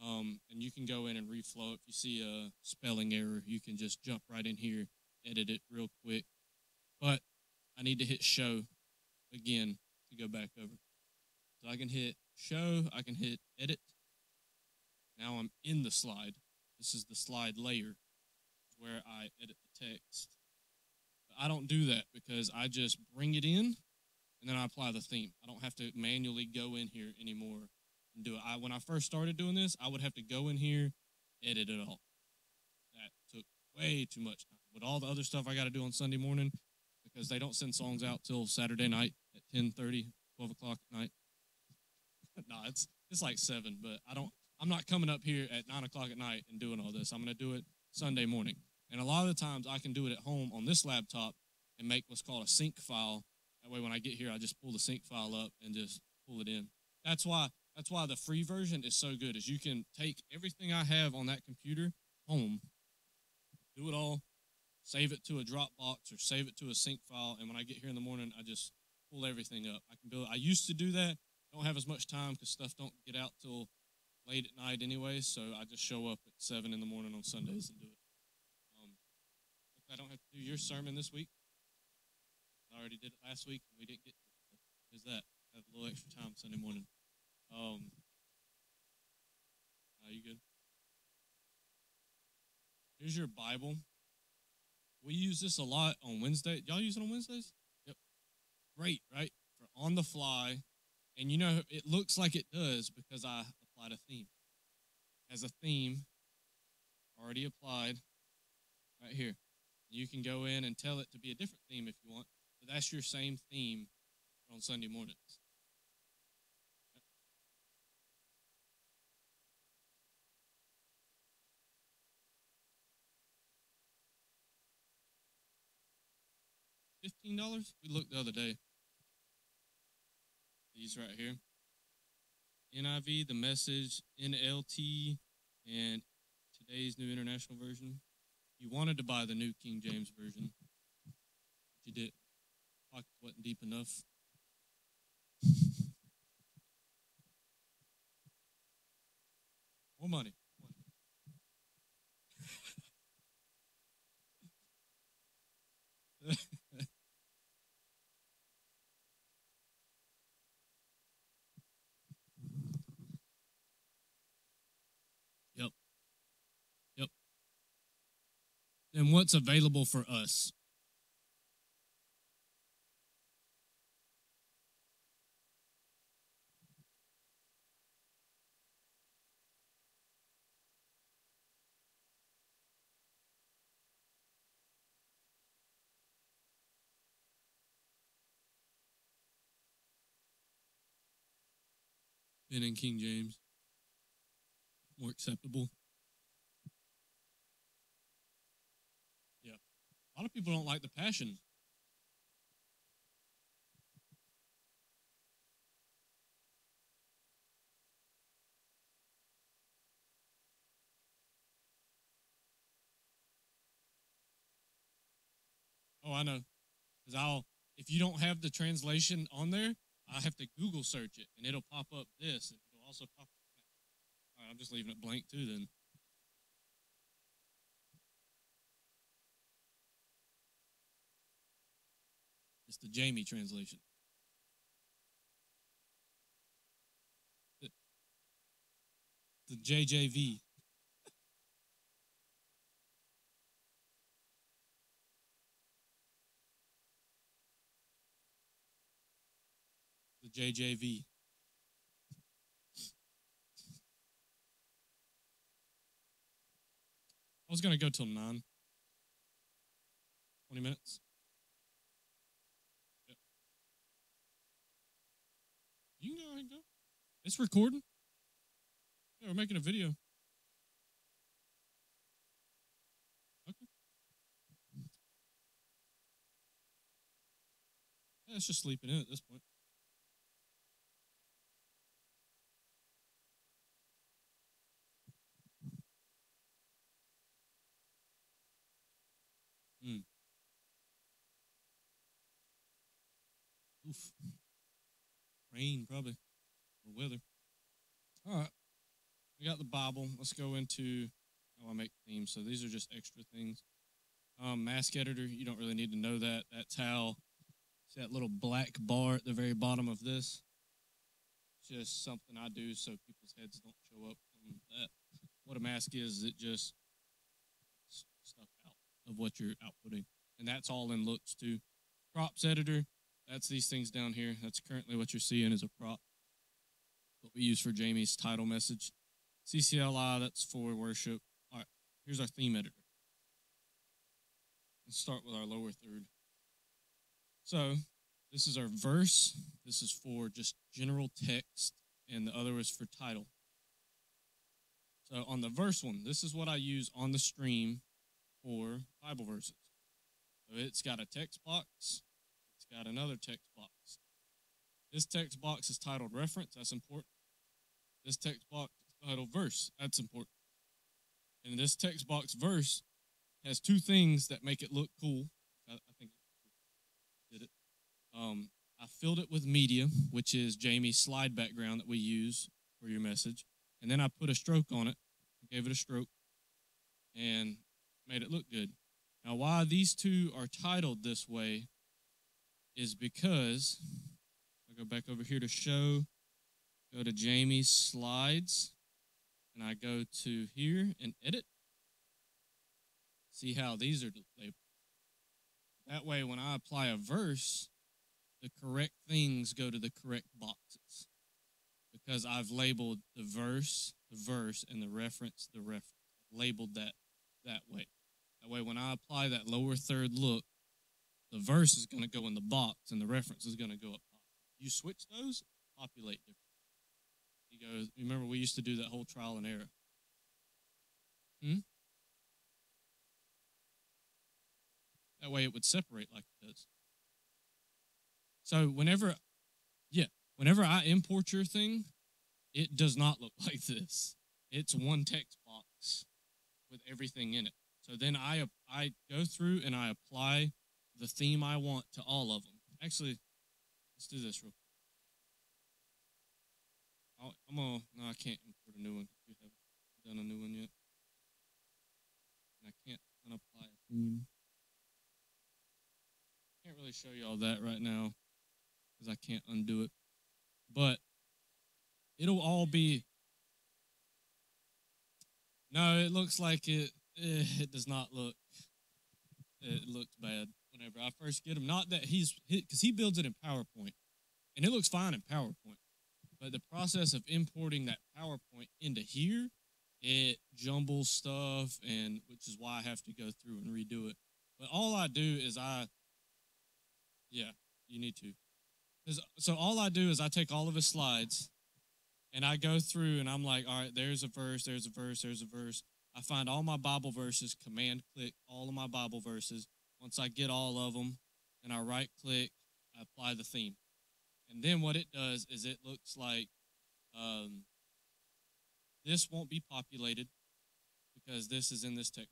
And you can go in and reflow. If you see a spelling error, you can just jump right in here, edit it real quick. But I need to hit show again to go back over. So I can hit show, I can hit edit. Now I'm in the slide. This is the slide layer where I edit the text. But I don't do that because I just bring it in and then I apply the theme. I don't have to manually go in here anymore and do it. When I first started doing this, I would have to go in here, edit it all. That took way too much time. With all the other stuff I got to do on Sunday morning, because they don't send songs out till Saturday night at 10:30, 12 o'clock at night. No, it's like 7, but I'm not coming up here at 9 o'clock at night and doing all this. I'm going to do it Sunday morning. And a lot of the times I can do it at home on this laptop and make what's called a sync file. That way when I get here, I just pull the sync file up and just pull it in. That's why the free version is so good, is you can take everything I have on that computer home, do it all, save it to a Dropbox or save it to a sync file, and when I get here in the morning, I just pull everything up. I used to do that. Don't have as much time because stuff don't get out till late at night anyway, so I just show up at 7 in the morning on Sundays and do it. Hopefully I don't have to do your sermon this week. I already did it last week, and we didn't get to it. So there's that. I have a little extra time Sunday morning. You good? Here's your Bible. We use this a lot on Wednesday. Y'all use it on Wednesdays? Yep. Great, right? For on the fly. And you know, it looks like it does because I applied a theme. It has a theme already applied right here. You can go in and tell it to be a different theme if you want, but that's your same theme on Sunday mornings. $15? We looked the other day. These right here. NIV, the Message, NLT, and today's New International Version. You wanted to buy the New King James Version, but you didn't. Pocket wasn't deep enough. More money. Yep. Yep. And what's available for us? Been in King James. More acceptable. Yeah. A lot of people don't like the Passion. Oh, I know. Because if you don't have the translation on there, I have to Google search it, and it'll pop up this, and it'll also pop up that. All right, I'm just leaving it blank too then. It's the Jamie translation. The JJV. The JJV. I was going to go till 9. 20 minutes. Yep. You can go ahead and go. It's recording. Yeah, we're making a video. Okay. Yeah, it's just sleeping in at this point. Oof. Rain, probably. or weather. All right, we got the Bible. Let's go into how I make themes. So these are just extra things. Mask editor, you don't really need to know that. That's how, see that little black bar at the very bottom of this? It's just something I do so people's heads don't show up on that. What a mask is it just stuff out of what you're outputting. And that's all in looks too. Props editor, that's these things down here. That's currently what you're seeing as a prop. What we use for Jamie's title message. CCLI, that's for worship. All right, here's our theme editor. Let's start with our lower third. So this is our verse. This is for just general text, and the other is for title. So on the verse one, this is what I use on the stream for Bible verses. So it's got a text box. It's got another text box. This text box is titled reference. That's important. This text box is titled verse. That's important. And this text box verse has two things that make it look cool. I think it did it. I filled it with media, which is Jamie's slide background that we use for your message. And then I put a stroke on it, gave it a stroke, and made it look good. Now, why these two are titled this way is because, I go back over here to show, go to Jamie's slides, and I go to here and edit. See how these are labeled. That way, when I apply a verse, the correct things go to the correct boxes. Because I've labeled the verse, and the reference, I've labeled that way. That way, when I apply that lower third look, the verse is going to go in the box, and the reference is going to go up top. You switch those, populate different. Remember, we used to do that whole trial and error. That way, it would separate like it does. So whenever I import your thing, it does not look like this. It's one text box with everything in it. So then I go through and I apply the theme I want to all of them. Actually, let's do this real quick. No, I can't import a new one because we haven't done a new one yet. And I can't unapply a theme. Can't really show you all that right now because I can't undo it. But it'll all be, no, it looks like it does not look, it looks bad whenever I first get him. Not that because he builds it in PowerPoint, and it looks fine in PowerPoint. But the process of importing that PowerPoint into here, it jumbles stuff, and which is why I have to go through and redo it. But all I do is you need to. So all I do is I take all of his slides, and I go through, and I'm like, all right, there's a verse, there's a verse, there's a verse. I find all my Bible verses, command-click all of my Bible verses. Once I get all of them, then I right-click, I apply the theme. And then what it does is it looks like this won't be populated because this is in this text.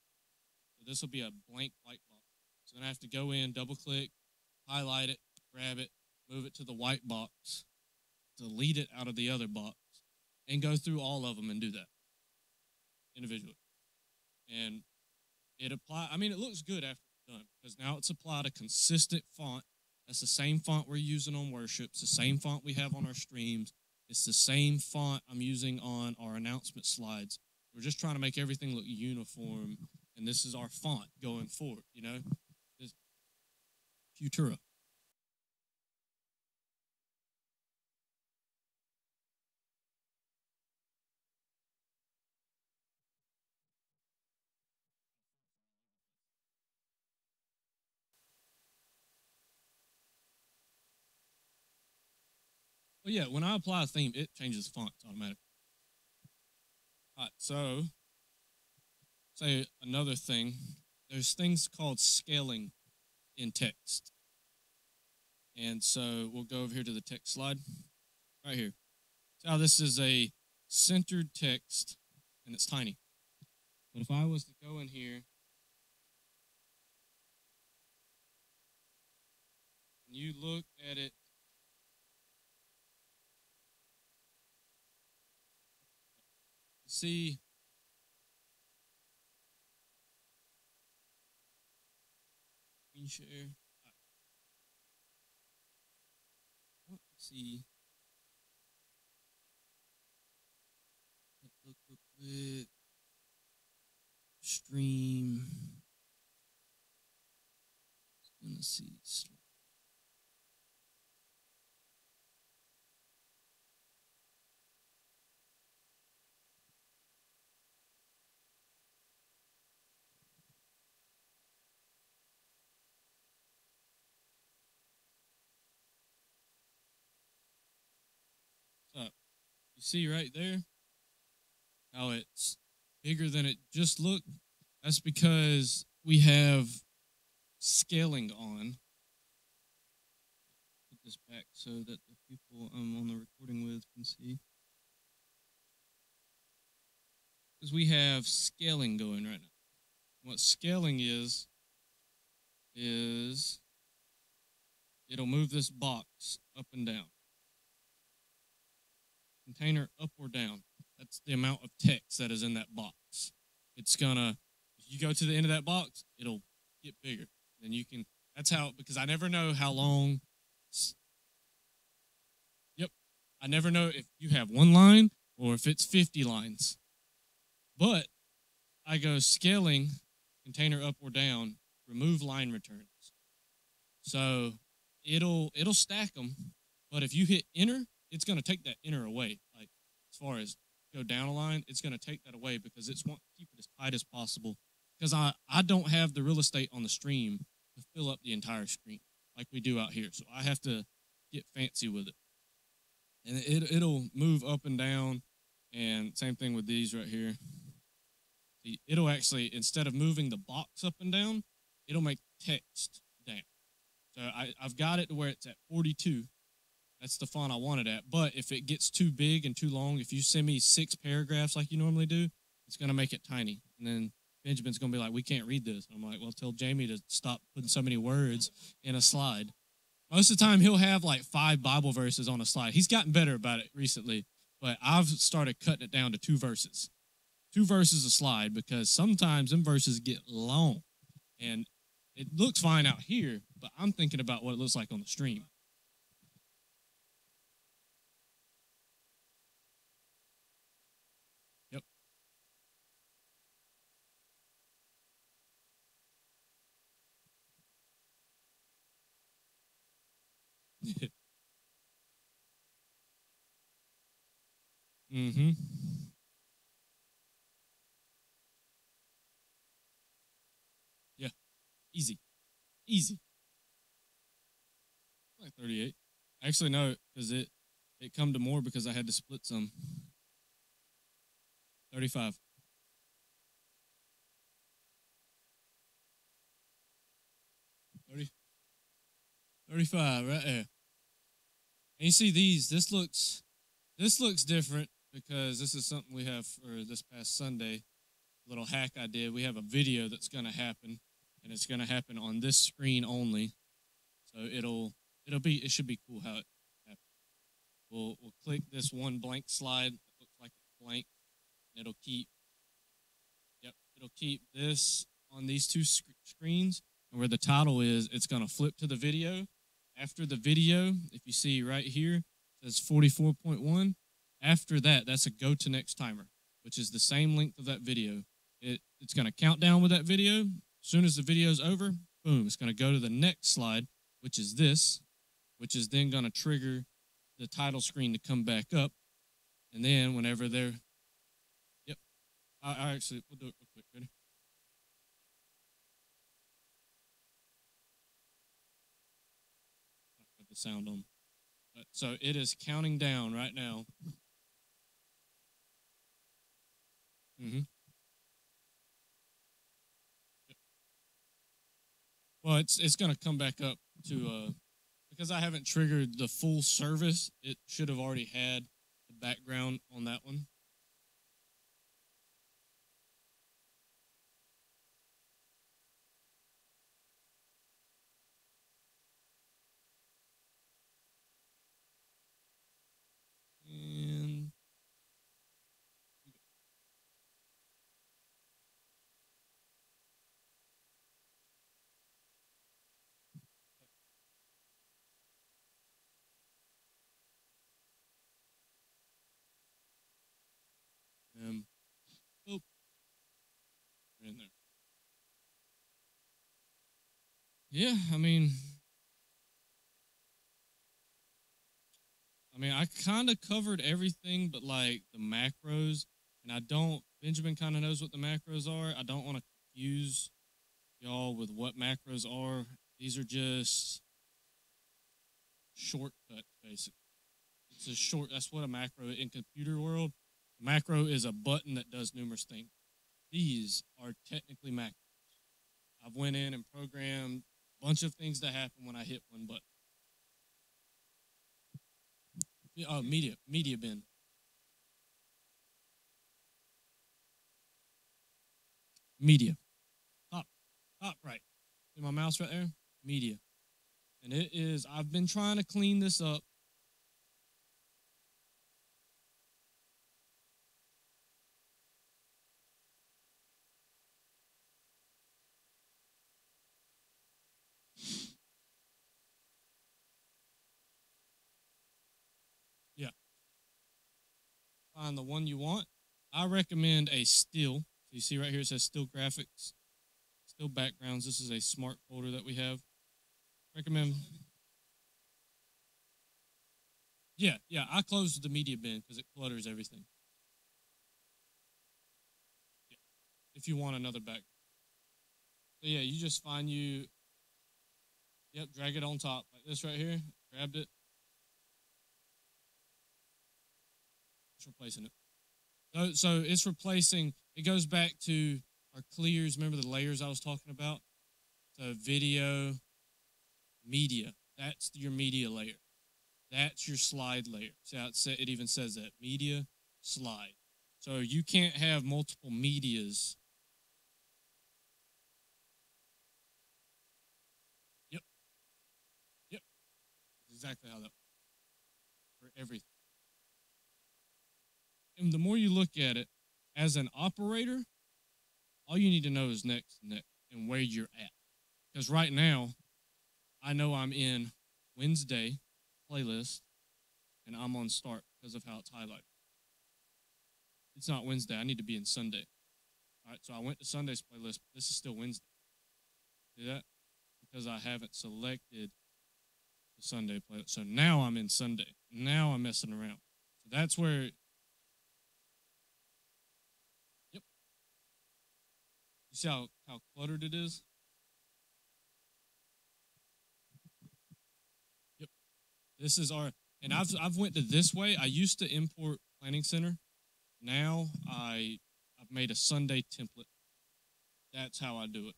So this will be a blank white box. So then I have to go in, double-click, highlight it, grab it, move it to the white box, delete it out of the other box, and go through all of them and do that individually. And it looks good after it's done because now it's applied a consistent font. That's the same font we're using on worship. It's the same font we have on our streams. It's the same font I'm using on our announcement slides. We're just trying to make everything look uniform, and this is our font going forward, This Futura. Well, yeah, when I apply a theme, it changes the font. It's automatic. All right, so say another thing. There's things called scaling in text. And so we'll go over here to the text slide right here. See how this is a centered text, and it's tiny. But if I was to go in here and you look at it, see. Screen share. I want to see. Let's look real quick. Stream. Gonna see. So, you see right there how it's bigger than it just looked? That's because we have scaling on. Put this back so that the people I'm on the recording with can see. Because we have scaling going right now. What scaling is it'll move this box up and down. Container up or down. That's the amount of text that is in that box. It's gonna, if you go to the end of that box, it'll get bigger. Then you can, that's how, because I never know how long, yep, I never know if you have one line or if it's 50 lines. But I go scaling, container up or down, remove line returns. So it'll stack them, but if you hit enter, it's going to take that enter away. Like as far as go down a line, it's going to take that away because it's want to keep it as tight as possible. Because I don't have the real estate on the stream to fill up the entire screen like we do out here. So I have to get fancy with it. And it'll move up and down, and same thing with these right here. See, it'll actually, instead of moving the box up and down, it'll make text down. So I've got it to where it's at 42. That's the font I want it at. But if it gets too big and too long, if you send me 6 paragraphs like you normally do, it's going to make it tiny. And then Benjamin's going to be like, we can't read this. And I'm like, well, tell Jamie to stop putting so many words in a slide. Most of the time, he'll have like 5 Bible verses on a slide. He's gotten better about it recently, but I've started cutting it down to 2 verses. 2 verses a slide, because sometimes them verses get long. And it looks fine out here, but I'm thinking about what it looks like on the stream. Yep. Mm-hmm. Yeah. Easy. Easy. Like 38. Actually, no, because it come to more because I had to split some. 35. 30. 35 right there. And you see these, this looks different because this is something we have for this past Sunday. A little hack I did. We have a video that's going to happen, and it's going to happen on this screen only. So it should be cool how it happens. We'll click this one blank slide that looks like it's blank, and it'll keep this on these 2 screens, and where the title is, it's going to flip to the video. After the video, if you see right here, it says 44.1. After that, that's a go to next timer, which is the same length of that video. It's going to count down with that video. As soon as the video's over, boom, it's going to go to the next slide, which is this, which is then going to trigger the title screen to come back up. And then whenever they're, yep, I actually, we'll do it real quick. Ready? Put the sound on. So it is counting down right now. Mm-hmm. Yep. Well, it's going to come back up to, because I haven't triggered the full service, it should have already had the background on that one. And Yeah, I kind of covered everything, but like the macros, and I don't. Benjamin kind of knows what the macros are. I don't want to confuse y'all with what macros are. These are just shortcuts, basically. It's a short. That's what a macro in computer world. Macro is a button that does numerous things. These are technically macros. I've went in and programmed a bunch of things that happen when I hit one button. Oh, media bin. Media. Top right. See my mouse right there? Media. And it is, I've been trying to clean this up. Yeah. Find the one you want. I recommend a still. So you see right here it says still graphics, still backgrounds. This is a smart folder that we have. Recommend. Yeah, I closed the media bin because it clutters everything. Yeah. If you want another background. So yeah, you just find you. Yep, drag it on top like this right here. Grabbed it. It's replacing it. So it's replacing. It goes back to our clears. Remember the layers I was talking about? So video, media. That's your media layer. That's your slide layer. See how it even says that media slide. So you can't have multiple medias. Yep. Yep. That's exactly how that works for everything. And the more you look at it, as an operator, all you need to know is next and where you're at. Because right now, I know I'm in Wednesday playlist and I'm on start because of how it's highlighted. It's not Wednesday. I need to be in Sunday. All right, so I went to Sunday's playlist, but this is still Wednesday. See that? Because I haven't selected the Sunday playlist. So now I'm in Sunday. Now I'm messing around. So that's where, yep. You see how cluttered it is? Yep. This is our, and I've went to this way. I used to import Planning Center. Now I've made a Sunday template. That's how I do it.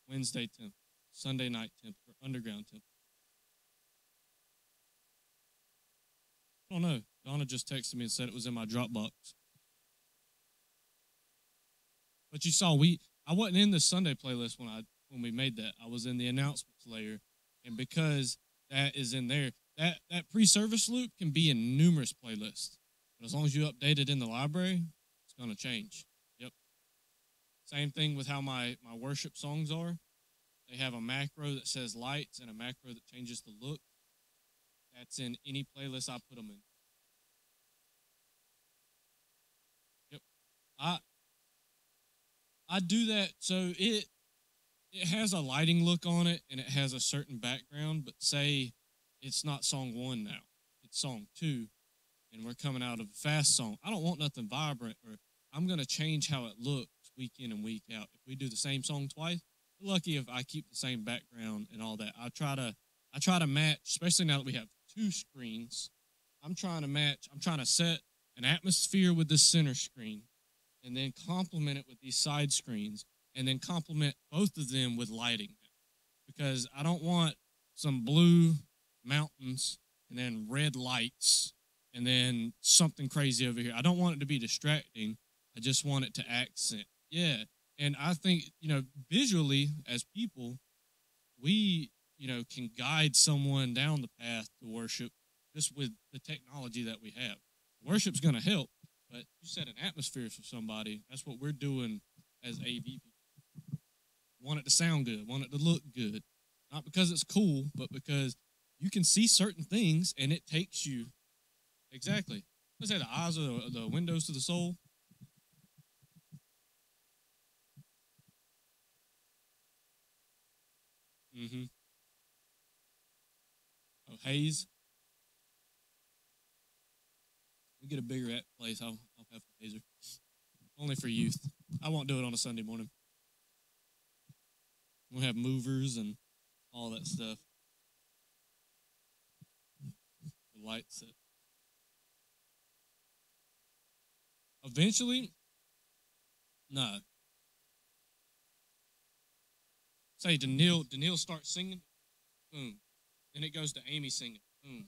Wednesday template, Sunday night template, or underground template. I don't know. Donna just texted me and said it was in my Dropbox. But you saw I wasn't in the Sunday playlist when we made that. I was in the announcements layer, and because that is in there, that pre-service loop can be in numerous playlists. But as long as you update it in the library, it's gonna change. Yep. Same thing with how my worship songs are. They have a macro that says lights and a macro that changes the look. That's in any playlist I put them in. Yep. I do that so it has a lighting look on it and it has a certain background, but say it's not song 1 now. It's song 2 and we're coming out of a fast song. I don't want nothing vibrant or I'm going to change how it looks week in and week out. If we do the same song twice, we're lucky if I keep the same background and all that. I try to match, especially now that we have 2 screens. I'm trying to set an atmosphere with the center screen and then complement it with these side screens and then complement both of them with lighting. Because I don't want some blue mountains and then red lights and then something crazy over here. I don't want it to be distracting. I just want it to accent. Yeah. And I think, visually as people, we, can guide someone down the path to worship just with the technology that we have. Worship's going to help, but you set an atmosphere for somebody. That's what we're doing as AV people. Want it to sound good, want it to look good. Not because it's cool, but because you can see certain things and it takes you. Exactly. Let's say the eyes are the windows to the soul. Mm-hmm. Oh, haze. We get a bigger place. I'll have the hazer. Only for youth. I won't do it on a Sunday morning. We'll have movers and all that stuff. The lights that eventually, no. Say Daniil starts singing, boom. Then it goes to Amy singing, boom.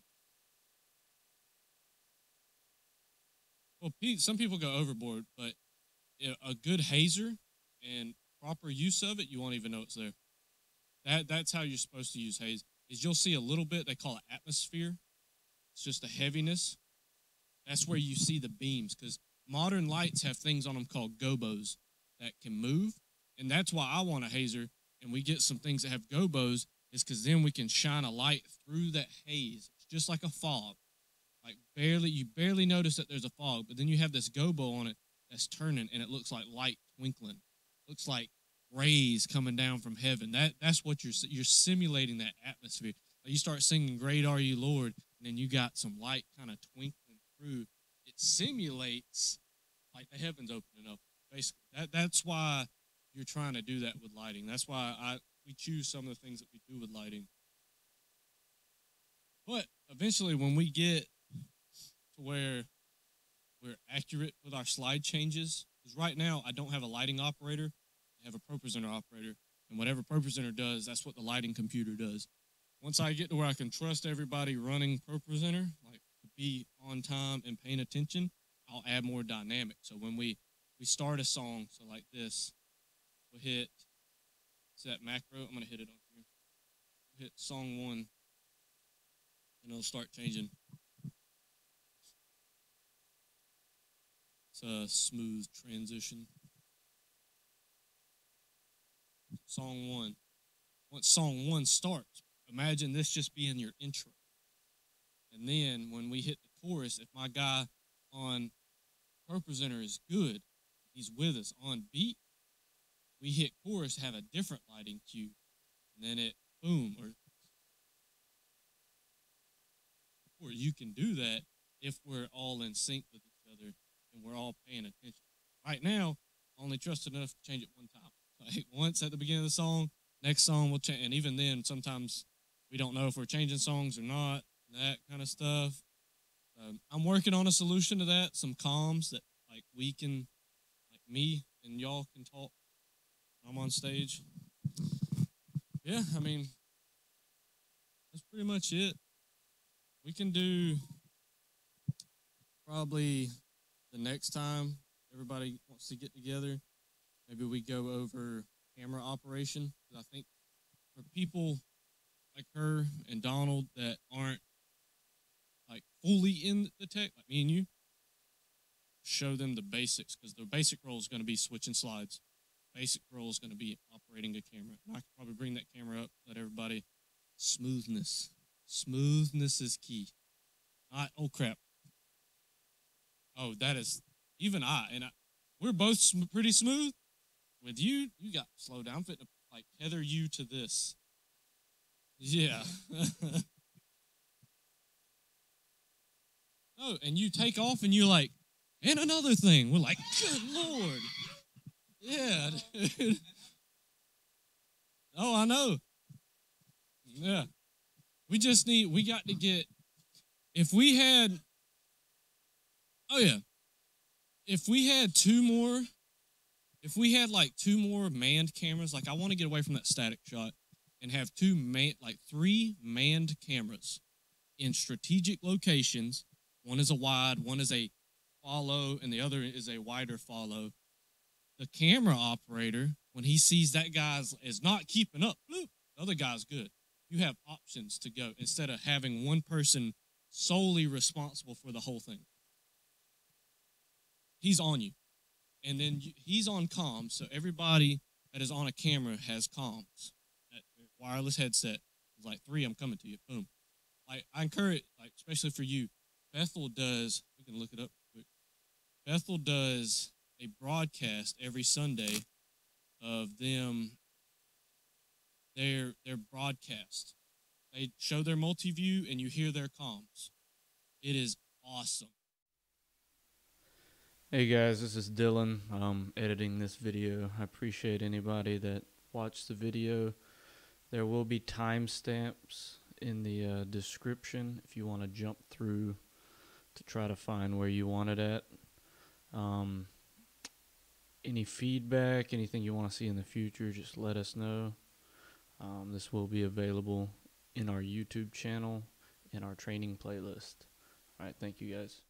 Well, some people go overboard, but a good hazer and proper use of it, you won't even know it's there. That's how you're supposed to use haze. Is you'll see a little bit. They call it atmosphere. It's just a heaviness. That's where you see the beams, because modern lights have things on them called gobos that can move, and that's why I want a hazer. And we get some things that have gobos, is because then we can shine a light through that haze. It's just like a fog. Like you barely notice that there's a fog, but then you have this gobo on it that's turning, and it looks like light twinkling. Looks like rays coming down from heaven. That's what you're simulating, that atmosphere. Like you start singing "Great Are You, Lord," and then you got some light kind of twinkling through. It simulates like the heavens opening up. Basically, that's why you're trying to do that with lighting. That's why we choose some of the things that we do with lighting. But eventually, when we get to where we're accurate with our slide changes, because right now I don't have a lighting operator, I have a ProPresenter operator, and whatever ProPresenter does, that's what the lighting computer does. Once I get to where I can trust everybody running ProPresenter, like to be on time and paying attention, I'll add more dynamic. So when we start a song, so like this, we'll hit, see that macro? I'm going to hit it on here. We'll hit song 1, and it'll start changing. It's a smooth transition. Song 1. Once song 1 starts, imagine this just being your intro. And then when we hit the chorus, if my guy on ProPresenter is good, he's with us on beat, we hit chorus, have a different lighting cue. And then it, boom, or you can do that if we're all in sync with each other and we're all paying attention. Right now, I only trusted enough to change it one time. Like once at the beginning of the song, next song will change. And even then, sometimes we don't know if we're changing songs or not, that kind of stuff. I'm working on a solution to that, some comms that like we can, like me and y'all can talk when I'm on stage. Yeah, I mean, that's pretty much it. We can do probably the next time everybody wants to get together, maybe we go over camera operation. I think for people like her and Donald that aren't like fully in the tech, like me and you, show them the basics, because the basic role is going to be switching slides. Basic role is going to be operating a camera. And I could probably bring that camera up, let everybody, smoothness. Smoothness is key. Not, oh crap. Oh, that is, even we're both pretty smooth. With you, you got to slow down. I'm fitting to like tether you to this. Yeah. Oh, and you take off and you're like, and another thing. We're like, good Lord. Yeah, dude. Oh, I know. Yeah. We got to get, if we had, oh yeah. If we had like 2 more manned cameras, like I want to get away from that static shot and have 3 manned cameras in strategic locations. One is a wide, one is a follow, and the other is a wider follow. The camera operator, when he sees that guy is not keeping up, bloop, the other guy's good. You have options to go instead of having one person solely responsible for the whole thing. He's on you. And then he's on comms, so everybody that is on a camera has comms. That wireless headset is like, 3, I'm coming to you. Boom. Like I encourage, like especially for you, Bethel does. We can look it up quick. Bethel does a broadcast every Sunday of them their broadcast. They show their multi-view and you hear their comms. It is awesome. Hey guys, this is Dylan. I'm editing this video. I appreciate anybody that watched the video. There will be timestamps in the description if you want to jump through to try to find where you want it at. Any feedback, anything you want to see in the future, just let us know. This will be available in our YouTube channel, in our training playlist. All right, thank you guys.